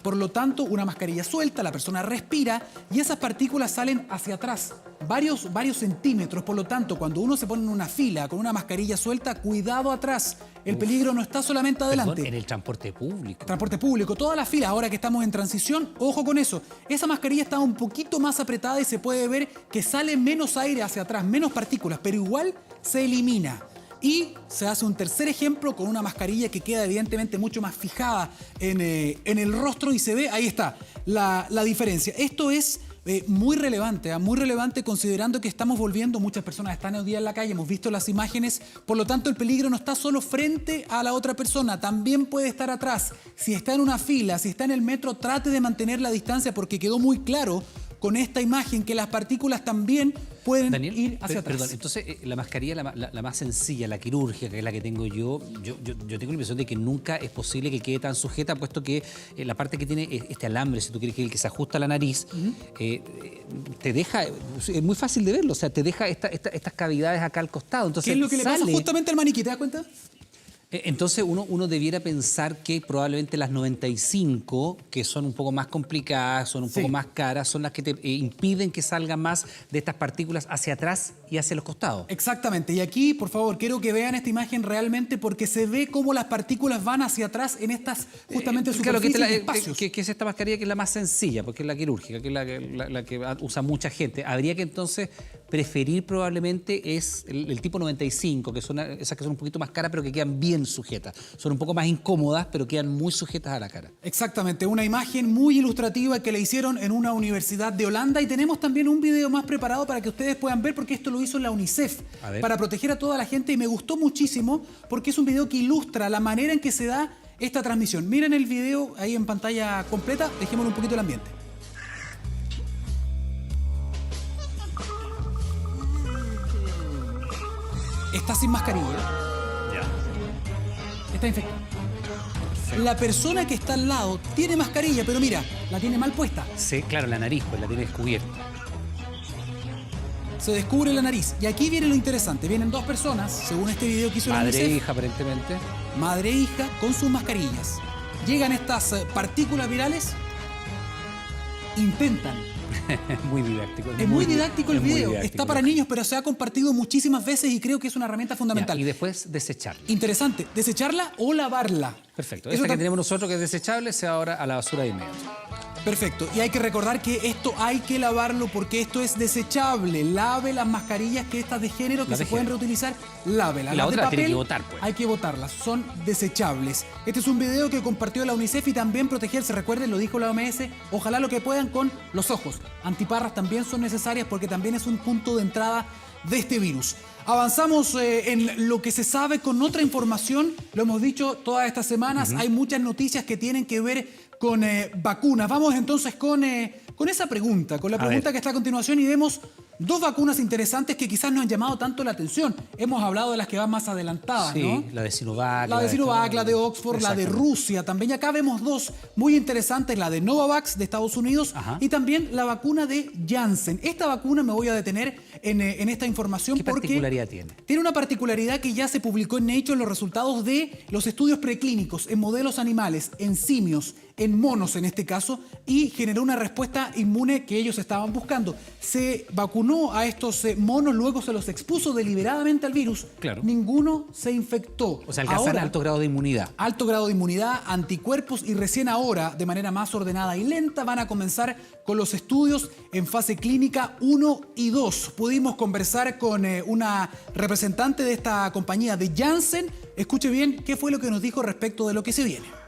Por lo tanto, una mascarilla suelta, la persona respira y esas partículas salen hacia atrás, varios centímetros. Por lo tanto, cuando uno se pone en una fila con una mascarilla suelta, cuidado atrás. El peligro no está solamente adelante. Perdón, en el transporte público. Transporte público, todas las filas, ahora que estamos en transición, ojo con eso. Esa mascarilla está un poquito más apretada y se puede ver que sale menos aire hacia atrás, menos partículas, pero igual se elimina. Y se hace un tercer ejemplo con una mascarilla que queda evidentemente mucho más fijada en el rostro y se ve, ahí está, la diferencia. Esto es muy relevante considerando que estamos volviendo, muchas personas están hoy día en la calle, hemos visto las imágenes, por lo tanto el peligro no está solo frente a la otra persona, también puede estar atrás. Si está en una fila, si está en el metro, trate de mantener la distancia porque quedó muy claro con esta imagen que las partículas también pueden ir hacia atrás. Perdón, entonces la mascarilla, la más sencilla, la quirúrgica, que es la que tengo yo tengo la impresión de que nunca es posible que quede tan sujeta, puesto que la parte que tiene este alambre, si tú quieres, que el que se ajusta a la nariz, te deja, es muy fácil de verlo, o sea, te deja estas cavidades acá al costado. Entonces, ¿qué es lo que le pasa justamente al maniquí? ¿Te das cuenta? Entonces uno debiera pensar que probablemente las 95, que son un poco más complicadas, son un poco más caras, son las que te impiden que salgan más de estas partículas hacia atrás y hacia los costados. Exactamente. Y aquí, por favor, quiero que vean esta imagen realmente porque se ve cómo las partículas van hacia atrás en estas justamente superficies y espacios. Que es esta mascarilla que es la más sencilla, porque es la quirúrgica, que es la que usa mucha gente. Habría que entonces preferir probablemente es el tipo 95, que son esas que son un poquito más caras, pero que quedan bien sujetas. Son un poco más incómodas, pero quedan muy sujetas a la cara. Exactamente, una imagen muy ilustrativa que le hicieron en una universidad de Holanda, y tenemos también un video más preparado para que ustedes puedan ver, porque esto lo hizo la UNICEF para proteger a toda la gente, y me gustó muchísimo porque es un video que ilustra la manera en que se da esta transmisión. Miren el video ahí en pantalla completa, dejémosle un poquito el ambiente. Está sin mascarilla. Está infectado. La persona que está al lado tiene mascarilla, pero mira, la tiene mal puesta. Sí, claro, la nariz, pues la tiene descubierta. Se descubre la nariz. Y aquí viene lo interesante. Vienen dos personas, según este video que hizo la UNICEF. Madre e hija, aparentemente. Madre e hija con sus mascarillas. Llegan estas partículas virales, intentan. Muy didáctico. Es muy didáctico el video. Está para niños, pero se ha compartido muchísimas veces y creo que es una herramienta fundamental. Ya, y después desecharla. Interesante. Desecharla o lavarla. Perfecto. Esta que tenemos nosotros, que es desechable, se va ahora a la basura de inmediato. Perfecto. Y hay que recordar que esto hay que lavarlo porque esto es desechable. Lave las mascarillas que estas de género que se pueden reutilizar, lávelas. La Las otra de papel, tiene que botar, pues. hay que botarlas. Son desechables. Este es un video que compartió la UNICEF y también protegerse. Recuerden, lo dijo la OMS. Ojalá lo que puedan con los ojos. Antiparras también son necesarias porque también es un punto de entrada de este virus. Avanzamos en lo que se sabe con otra información. Lo hemos dicho todas estas semanas. Hay muchas noticias que tienen que ver con vacunas. Vamos entonces con esa pregunta, con la pregunta que está a continuación, y vemos dos vacunas interesantes que quizás no han llamado tanto la atención. Hemos hablado de las que van más adelantadas, sí, ¿no? La de Sinovac. La de Sinovac, la de Oxford, la de Rusia. También acá vemos dos muy interesantes, la de Novavax de Estados Unidos y también la vacuna de Janssen. Esta vacuna me voy a detener en esta información. ¿Qué particularidad tiene? Tiene una particularidad que ya se publicó en Nature los resultados de los estudios preclínicos en modelos animales, en simios, en monos en este caso, y generó una respuesta inmune que ellos estaban buscando. Se vacunó a estos monos, luego se los expuso deliberadamente al virus. Claro. Ninguno se infectó. O sea, alcanzan alto grado de inmunidad. Alto grado de inmunidad, anticuerpos, y recién ahora, de manera más ordenada y lenta, van a comenzar con los estudios en fase clínica 1 y 2. Pudimos conversar con una representante de esta compañía de Janssen. Escuche bien qué fue lo que nos dijo respecto de lo que se viene.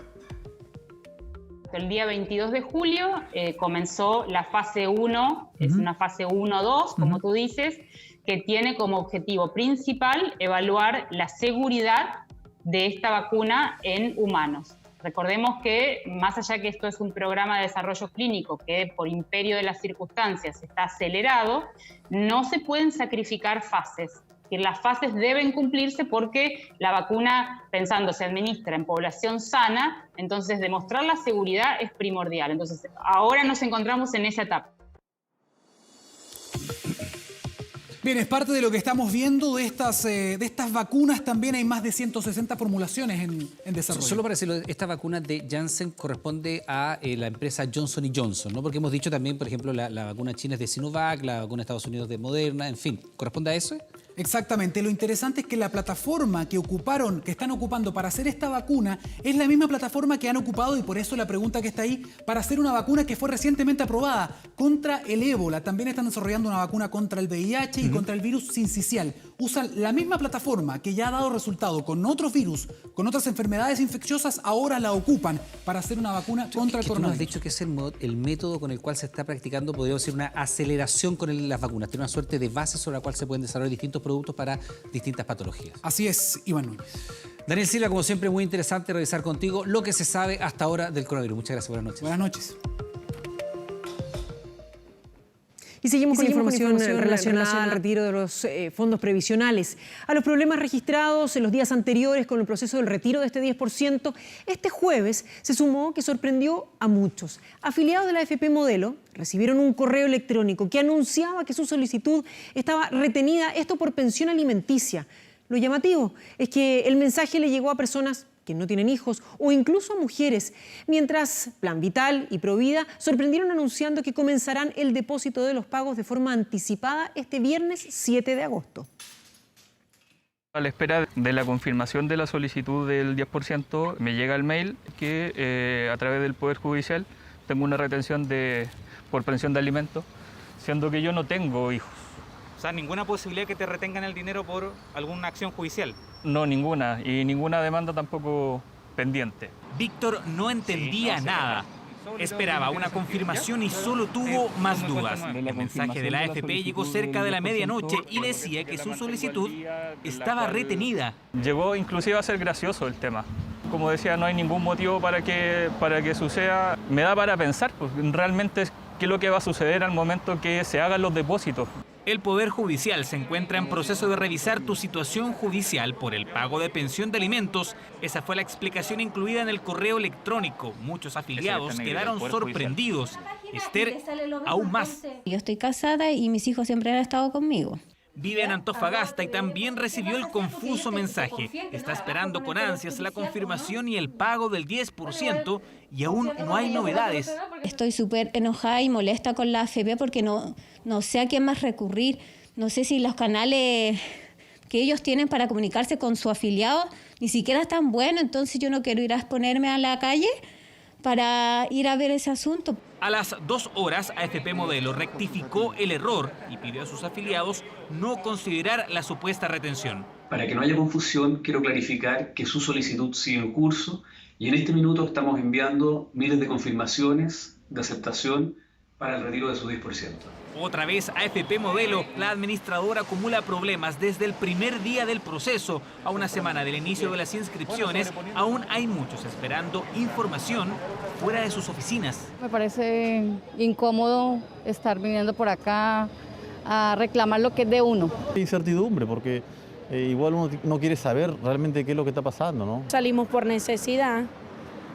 El día 22 de julio comenzó la fase 1, es una fase 1-2, como tú dices, que tiene como objetivo principal evaluar la seguridad de esta vacuna en humanos. Recordemos que, más allá que esto es un programa de desarrollo clínico que por imperio de las circunstancias está acelerado, no se pueden sacrificar fases. Que las fases deben cumplirse porque la vacuna, pensando, se administra en población sana, entonces demostrar la seguridad es primordial. Entonces, ahora nos encontramos en esa etapa. Bien, es parte de lo que estamos viendo de estas vacunas. También hay más de 160 formulaciones en desarrollo. Solo para decirlo, esta vacuna de Janssen corresponde a la empresa Johnson & Johnson, ¿no? Porque hemos dicho también, por ejemplo, la vacuna china es de Sinovac, la vacuna de Estados Unidos de Moderna, en fin. ¿Corresponde a eso? Exactamente. Lo interesante es que la plataforma que están ocupando para hacer esta vacuna es la misma plataforma que han ocupado, y por eso la pregunta que está ahí, para hacer una vacuna que fue recientemente aprobada contra el ébola. También están desarrollando una vacuna contra el VIH y contra el virus sincicial. Usan la misma plataforma que ya ha dado resultado con otros virus, con otras enfermedades infecciosas, ahora la ocupan para hacer una vacuna contra el coronavirus. Tú nos has dicho que es el método con el cual se está practicando, podríamos decir, una aceleración con las vacunas. Tiene una suerte de base sobre la cual se pueden desarrollar distintos productos para distintas patologías. Así es, Iván Núñez. Daniel Silva, como siempre, muy interesante revisar contigo lo que se sabe hasta ahora del coronavirus. Muchas gracias, buenas noches. Buenas noches. Y seguimos con información relacionada al retiro de los fondos previsionales. A los problemas registrados en los días anteriores con el proceso del retiro de este 10%, este jueves se sumó que sorprendió a muchos. Afiliados de la AFP Modelo recibieron un correo electrónico que anunciaba que su solicitud estaba retenida, esto por pensión alimenticia. Lo llamativo es que el mensaje le llegó a personas que no tienen hijos o incluso a mujeres, mientras Plan Vital y Provida sorprendieron anunciando que comenzarán el depósito de los pagos de forma anticipada este viernes 7 de agosto. A la espera de la confirmación de la solicitud del 10%, me llega el mail que a través del Poder Judicial tengo una retención por pensión de alimentos, siendo que yo no tengo hijos. sea, ninguna posibilidad que te retengan el dinero por alguna acción judicial. No, ninguna, y ninguna demanda tampoco pendiente. Víctor no entendía nada. Esperaba una confirmación y solo tuvo más dudas. El mensaje de la AFP llegó cerca de la medianoche y decía que su solicitud estaba retenida. Llegó inclusive a ser gracioso el tema. Como decía, no hay ningún motivo para que suceda. Me da para pensar, pues, realmente qué es lo que va a suceder al momento que se hagan los depósitos. El Poder Judicial se encuentra en proceso de revisar tu situación judicial por el pago de pensión de alimentos. Esa fue la explicación incluida en el correo electrónico. Muchos afiliados quedaron sorprendidos. Esther, aún más. Yo estoy casada y mis hijos siempre han estado conmigo. Vive en Antofagasta y también recibió el confuso mensaje. Está esperando con ansias la confirmación y el pago del 10% y aún no hay novedades. Estoy súper enojada y molesta con la AFP porque no sé a quién más recurrir. No sé si los canales que ellos tienen para comunicarse con su afiliado ni siquiera están buenos, entonces yo no quiero ir a exponerme a la calle para ir a ver ese asunto. A las 2 horas, AFP Modelo rectificó el error y pidió a sus afiliados no considerar la supuesta retención. Para que no haya confusión, quiero clarificar que su solicitud sigue en curso y en este minuto estamos enviando miles de confirmaciones de aceptación para el retiro de su 10%. Otra vez, AFP Modelo, la administradora acumula problemas desde el primer día del proceso. A una semana del inicio de las inscripciones, aún hay muchos esperando información fuera de sus oficinas. Me parece incómodo estar viniendo por acá a reclamar lo que es de uno. Incertidumbre, porque igual uno no quiere saber realmente qué es lo que está pasando, ¿no? Salimos por necesidad,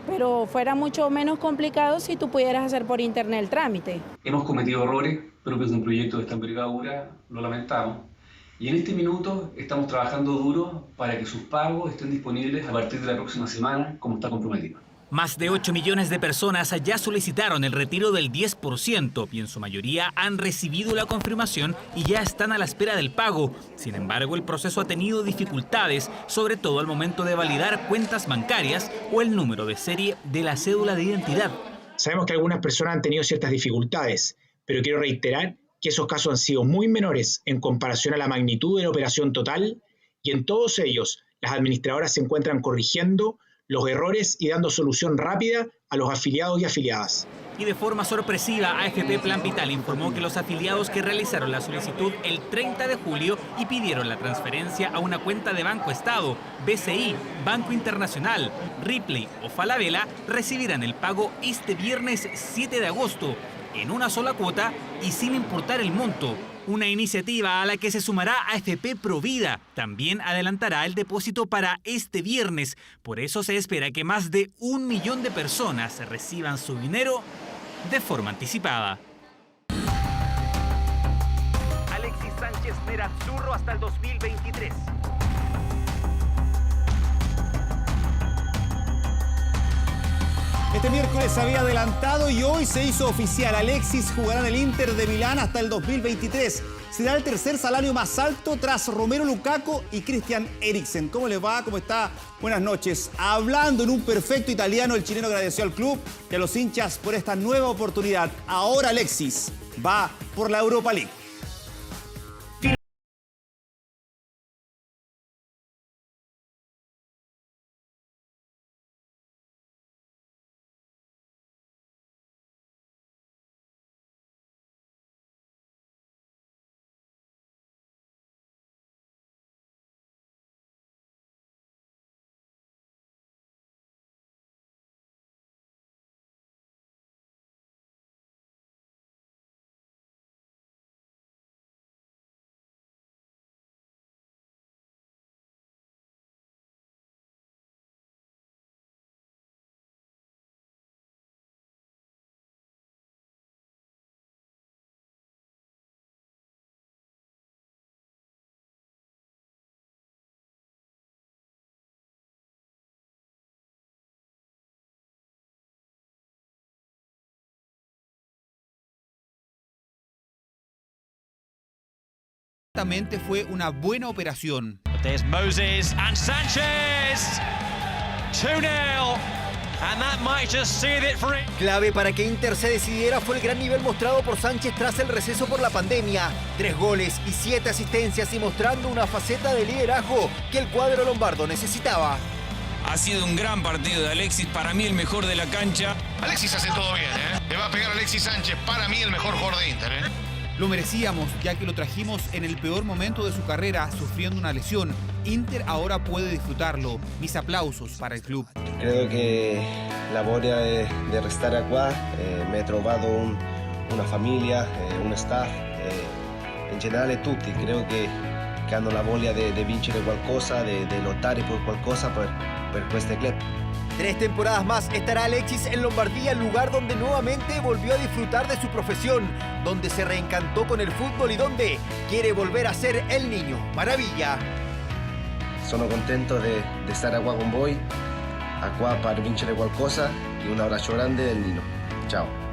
pero fuera mucho menos complicado si tú pudieras hacer por internet el trámite. Hemos cometido errores propios de un proyecto de esta envergadura, lo lamentamos. Y en este minuto estamos trabajando duro para que sus pagos estén disponibles a partir de la próxima semana, como está comprometido. Más de 8 millones de personas ya solicitaron el retiro del 10% y en su mayoría han recibido la confirmación y ya están a la espera del pago. Sin embargo, el proceso ha tenido dificultades, sobre todo al momento de validar cuentas bancarias o el número de serie de la cédula de identidad. Sabemos que algunas personas han tenido ciertas dificultades, pero quiero reiterar que esos casos han sido muy menores en comparación a la magnitud de la operación total y en todos ellos las administradoras se encuentran corrigiendo los errores y dando solución rápida a los afiliados y afiliadas. Y de forma sorpresiva, AFP Plan Vital informó que los afiliados que realizaron la solicitud el 30 de julio y pidieron la transferencia a una cuenta de Banco Estado, BCI, Banco Internacional, Ripley o Falabella recibirán el pago este viernes 7 de agosto en una sola cuota y sin importar el monto. Una iniciativa a la que se sumará AFP Provida. También adelantará el depósito para este viernes. Por eso se espera que más de 1 millón de personas reciban su dinero de forma anticipada. Alexis Sánchez Mera Zurro hasta el 2023. Este miércoles se había adelantado y hoy se hizo oficial. Alexis jugará en el Inter de Milán hasta el 2023. Será el tercer salario más alto tras Romelu Lukaku y Christian Eriksen. ¿Cómo les va? ¿Cómo está? Buenas noches. Hablando en un perfecto italiano, el chileno agradeció al club y a los hinchas por esta nueva oportunidad. Ahora Alexis va por la Europa League. Fue una buena operación. There's Moses and Sanchez. 2-0. Clave para que Inter se decidiera fue el gran nivel mostrado por Sánchez tras el receso por la pandemia. 3 goles y 7 asistencias y mostrando una faceta de liderazgo que el cuadro lombardo necesitaba. Ha sido un gran partido de Alexis, para mí el mejor de la cancha. Alexis hace todo bien, Le va a pegar a Alexis Sánchez, para mí el mejor jugador de Inter, Lo merecíamos, ya que lo trajimos en el peor momento de su carrera, sufriendo una lesión. Inter ahora puede disfrutarlo. Mis aplausos para el club. Credo che la voglia di restare qua mi ha trovato una famiglia, un staff, in generale tutti. Creo che hanno la voglia di vincere qualcosa, di lottare por qualcosa per este club. 3 temporadas más estará Alexis en Lombardía, el lugar donde nuevamente volvió a disfrutar de su profesión, donde se reencantó con el fútbol y donde quiere volver a ser el niño maravilla. Sono contento di stare qua con voi, qua per vincere qualcosa e un abbraccio grande del Nino. Ciao.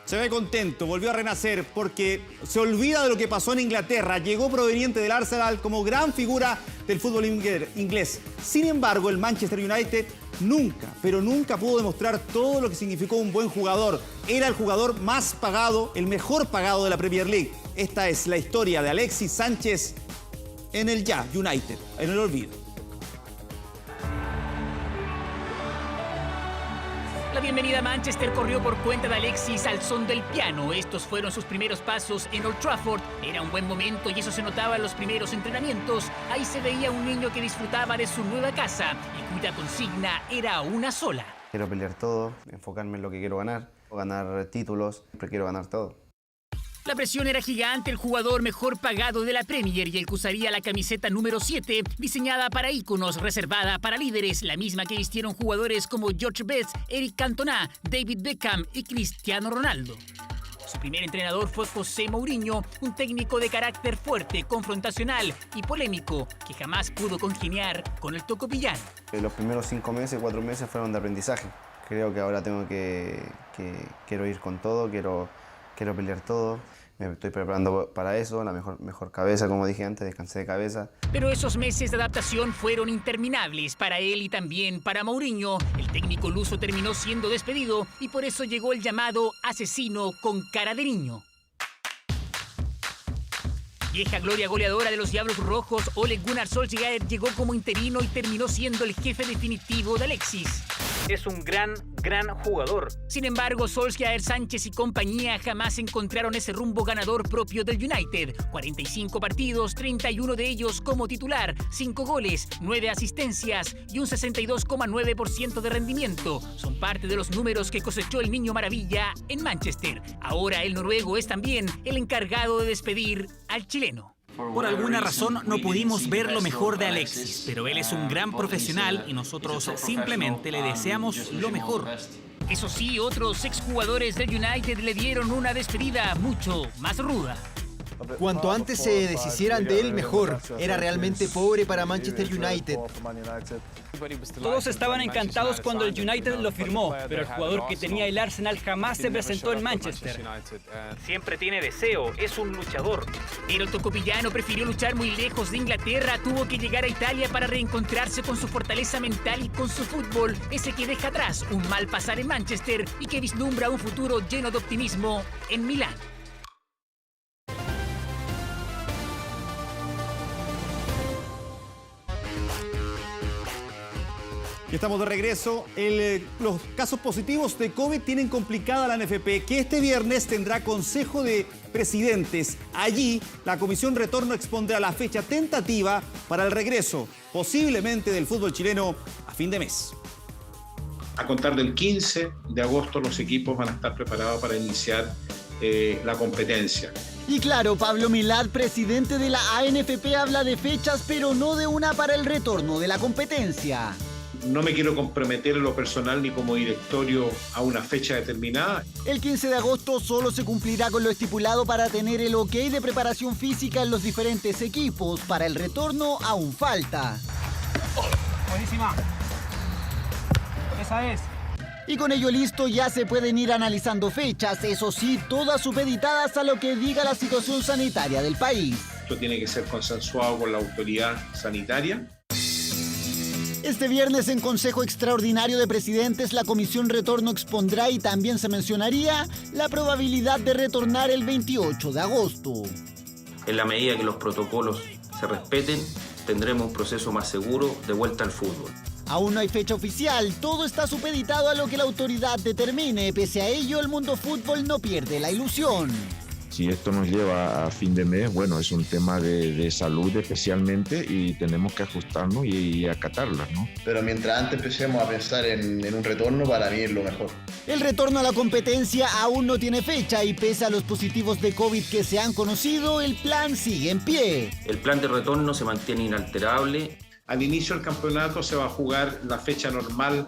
Se ve contento, volvió a renacer porque se olvida de lo que pasó en Inglaterra. Llegó proveniente del Arsenal como gran figura del fútbol inglés. Sin embargo, el Manchester United nunca, pero nunca pudo demostrar todo lo que significó un buen jugador. Era el jugador más pagado, el mejor pagado de la Premier League. Esta es la historia de Alexis Sánchez en el United, en el olvido. La bienvenida a Manchester corrió por cuenta de Alexis al son del piano. Estos fueron sus primeros pasos en Old Trafford. Era un buen momento y eso se notaba en los primeros entrenamientos. Ahí se veía un niño que disfrutaba de su nueva casa y cuya consigna era una sola. Quiero pelear todo, enfocarme en lo que quiero ganar títulos, siempre quiero ganar todo. La presión era gigante, el jugador mejor pagado de la Premier y el que usaría la camiseta número 7, diseñada para íconos, reservada para líderes, la misma que vistieron jugadores como George Best, Eric Cantona, David Beckham y Cristiano Ronaldo. Su primer entrenador fue José Mourinho, un técnico de carácter fuerte, confrontacional y polémico, que jamás pudo congeniar con el tocopillano. Los primeros 5 meses, 4 meses fueron de aprendizaje. Creo que ahora tengo quiero ir con todo, quiero pelear todo. Me estoy preparando para eso, la mejor cabeza, como dije antes, descansé de cabeza. Pero esos meses de adaptación fueron interminables para él y también para Mourinho. El técnico luso terminó siendo despedido y por eso llegó el llamado asesino con cara de niño. Vieja gloria goleadora de los Diablos Rojos, Ole Gunnar Solskjaer llegó como interino y terminó siendo el jefe definitivo de Alexis. Es un gran jugador. Sin embargo, Solskjaer, Sánchez y compañía jamás encontraron ese rumbo ganador propio del United. 45 partidos, 31 de ellos como titular, 5 goles, 9 asistencias y un 62,9% de rendimiento. Son parte de los números que cosechó el niño maravilla en Manchester. Ahora el noruego es también el encargado de despedir al chileno. Por alguna razón no pudimos ver lo mejor de Alexis, pero él es un gran profesional y nosotros simplemente le deseamos lo mejor. Eso sí, otros exjugadores del United le dieron una despedida mucho más ruda. Cuanto antes se deshicieran de él, mejor. Era realmente pobre para Manchester United. Todos estaban encantados cuando el United lo firmó, pero el jugador que tenía el Arsenal jamás se presentó en Manchester. Siempre tiene deseo, es un luchador. Pero el tocopillano prefirió luchar muy lejos de Inglaterra, tuvo que llegar a Italia para reencontrarse con su fortaleza mental y con su fútbol, ese que deja atrás un mal pasar en Manchester y que vislumbra un futuro lleno de optimismo en Milán. Y estamos de regreso. Los casos positivos de COVID tienen complicada la NFP, que este viernes tendrá Consejo de Presidentes. Allí, la Comisión Retorno expondrá la fecha tentativa para el regreso, posiblemente del fútbol chileno, a fin de mes. A contar del 15 de agosto, los equipos van a estar preparados para iniciar la competencia. Y claro, Pablo Milad, presidente de la ANFP, habla de fechas, pero no de una para el retorno de la competencia. No me quiero comprometer en lo personal ni como directorio a una fecha determinada. El 15 de agosto solo se cumplirá con lo estipulado para tener el ok de preparación física en los diferentes equipos. Para el retorno aún falta. Buenísima. Esa es. Y con ello listo ya se pueden ir analizando fechas, eso sí, todas supeditadas a lo que diga la situación sanitaria del país. Esto tiene que ser consensuado con la autoridad sanitaria. Este viernes en Consejo Extraordinario de Presidentes la Comisión Retorno expondrá y también se mencionaría la probabilidad de retornar el 28 de agosto. En la medida que los protocolos se respeten, tendremos un proceso más seguro de vuelta al fútbol. Aún no hay fecha oficial, todo está supeditado a lo que la autoridad determine. Pese a ello, el mundo fútbol no pierde la ilusión. Si esto nos lleva a fin de mes, bueno, es un tema de salud especialmente y tenemos que ajustarnos y acatarlas, ¿no? Pero mientras antes empecemos a pensar en un retorno, para mí es lo mejor. El retorno a la competencia aún no tiene fecha y pese a los positivos de COVID que se han conocido, el plan sigue en pie. El plan de retorno se mantiene inalterable. Al inicio del campeonato se va a jugar la fecha normal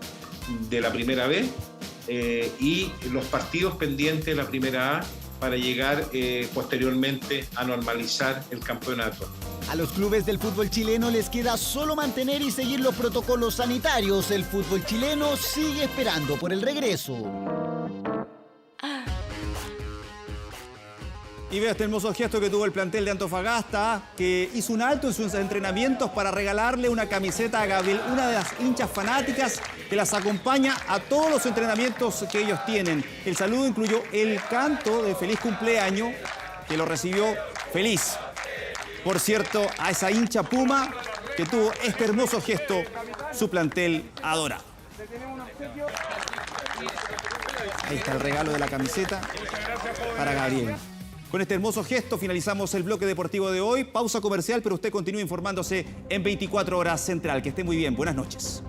de la primera B y los partidos pendientes de la primera A para llegar posteriormente a normalizar el campeonato. A los clubes del fútbol chileno les queda solo mantener y seguir los protocolos sanitarios. El fútbol chileno sigue esperando por el regreso. Y vea este hermoso gesto que tuvo el plantel de Antofagasta, que hizo un alto en sus entrenamientos para regalarle una camiseta a Gabriel, una de las hinchas fanáticas que las acompaña a todos los entrenamientos que ellos tienen. El saludo incluyó el canto de feliz cumpleaños, que lo recibió feliz. Por cierto, a esa hincha Puma que tuvo este hermoso gesto, su plantel adora. Ahí está el regalo de la camiseta para Gabriel. Con este hermoso gesto finalizamos el bloque deportivo de hoy. Pausa comercial, pero usted continúa informándose en 24 Horas Central. Que esté muy bien. Buenas noches.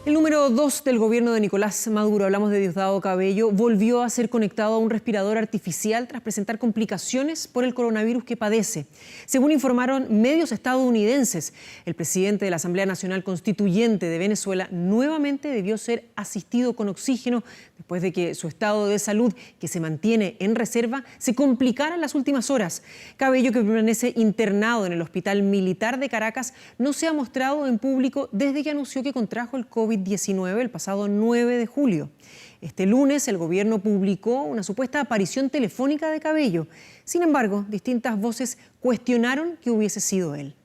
El número 2 del gobierno de Nicolás Maduro, hablamos de Diosdado Cabello, volvió a ser conectado a un respirador artificial tras presentar complicaciones por el coronavirus que padece. Según informaron medios estadounidenses, el presidente de la Asamblea Nacional Constituyente de Venezuela nuevamente debió ser asistido con oxígeno después de que su estado de salud, que se mantiene en reserva, se complicara en las últimas horas. Cabello, que permanece internado en el Hospital Militar de Caracas, no se ha mostrado en público desde que anunció que contrajo el COVID-19 el pasado 9 de julio. Este lunes el gobierno publicó una supuesta aparición telefónica de Cabello. Sin embargo, distintas voces cuestionaron que hubiese sido él.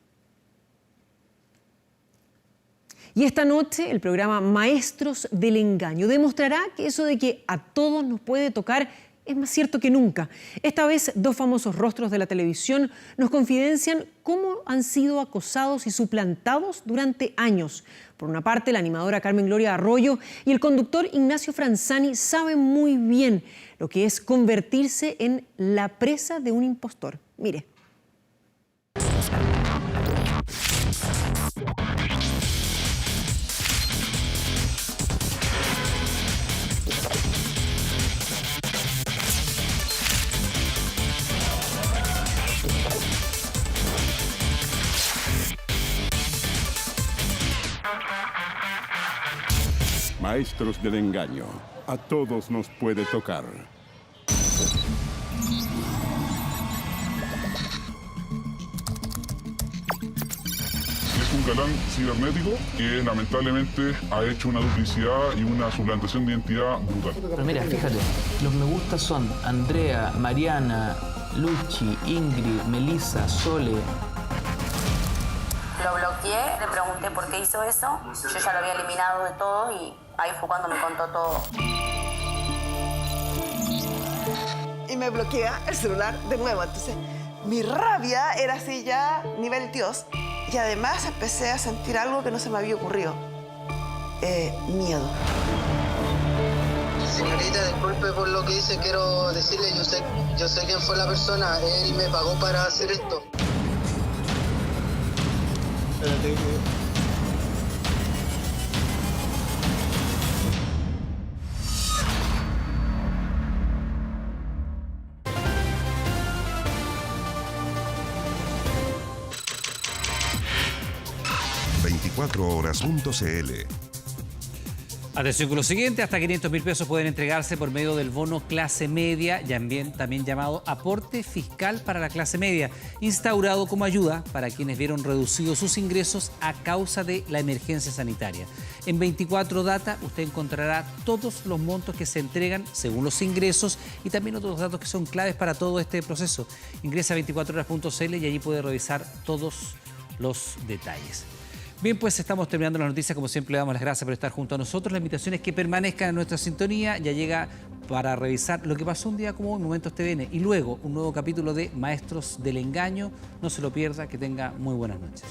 Y esta noche el programa Maestros del Engaño demostrará que eso de que a todos nos puede tocar es más cierto que nunca. Esta vez, dos famosos rostros de la televisión nos confidencian cómo han sido acosados y suplantados durante años. Por una parte, la animadora Carmen Gloria Arroyo y el conductor Ignacio Franzani saben muy bien lo que es convertirse en la presa de un impostor. Mire. Maestros del engaño. A todos nos puede tocar. Es un galán cibernético que lamentablemente ha hecho una duplicidad y una suplantación de identidad brutal. Pero mira, fíjate, los me gusta son Andrea, Mariana, Luchi, Ingrid, Melissa, Sole. Lo bloqueé, le pregunté por qué hizo eso. Yo ya lo había eliminado de todo y ahí fue cuando me contó todo. Y me bloquea el celular de nuevo. Entonces, mi rabia era así ya nivel Dios. Y además empecé a sentir algo que no se me había ocurrido. Miedo. Señorita, disculpe por lo que hice. Quiero decirle, yo sé quién fue la persona. Él me pagó para hacer esto. Espérate. ...24horas.cl Atención con lo siguiente, hasta 500.000 pesos pueden entregarse por medio del bono clase media, también llamado aporte fiscal para la clase media, instaurado como ayuda para quienes vieron reducidos sus ingresos a causa de la emergencia sanitaria. En 24 Data usted encontrará todos los montos que se entregan según los ingresos y también otros datos que son claves para todo este proceso. Ingresa a 24horas.cl y allí puede revisar todos los detalles. Bien, pues estamos terminando las noticias. Como siempre, le damos las gracias por estar junto a nosotros. La invitación es que permanezcan en nuestra sintonía. Ya llega para revisar lo que pasó un día como hoy, Momentos TVN, y luego un nuevo capítulo de Maestros del Engaño. No se lo pierda, que tenga muy buenas noches.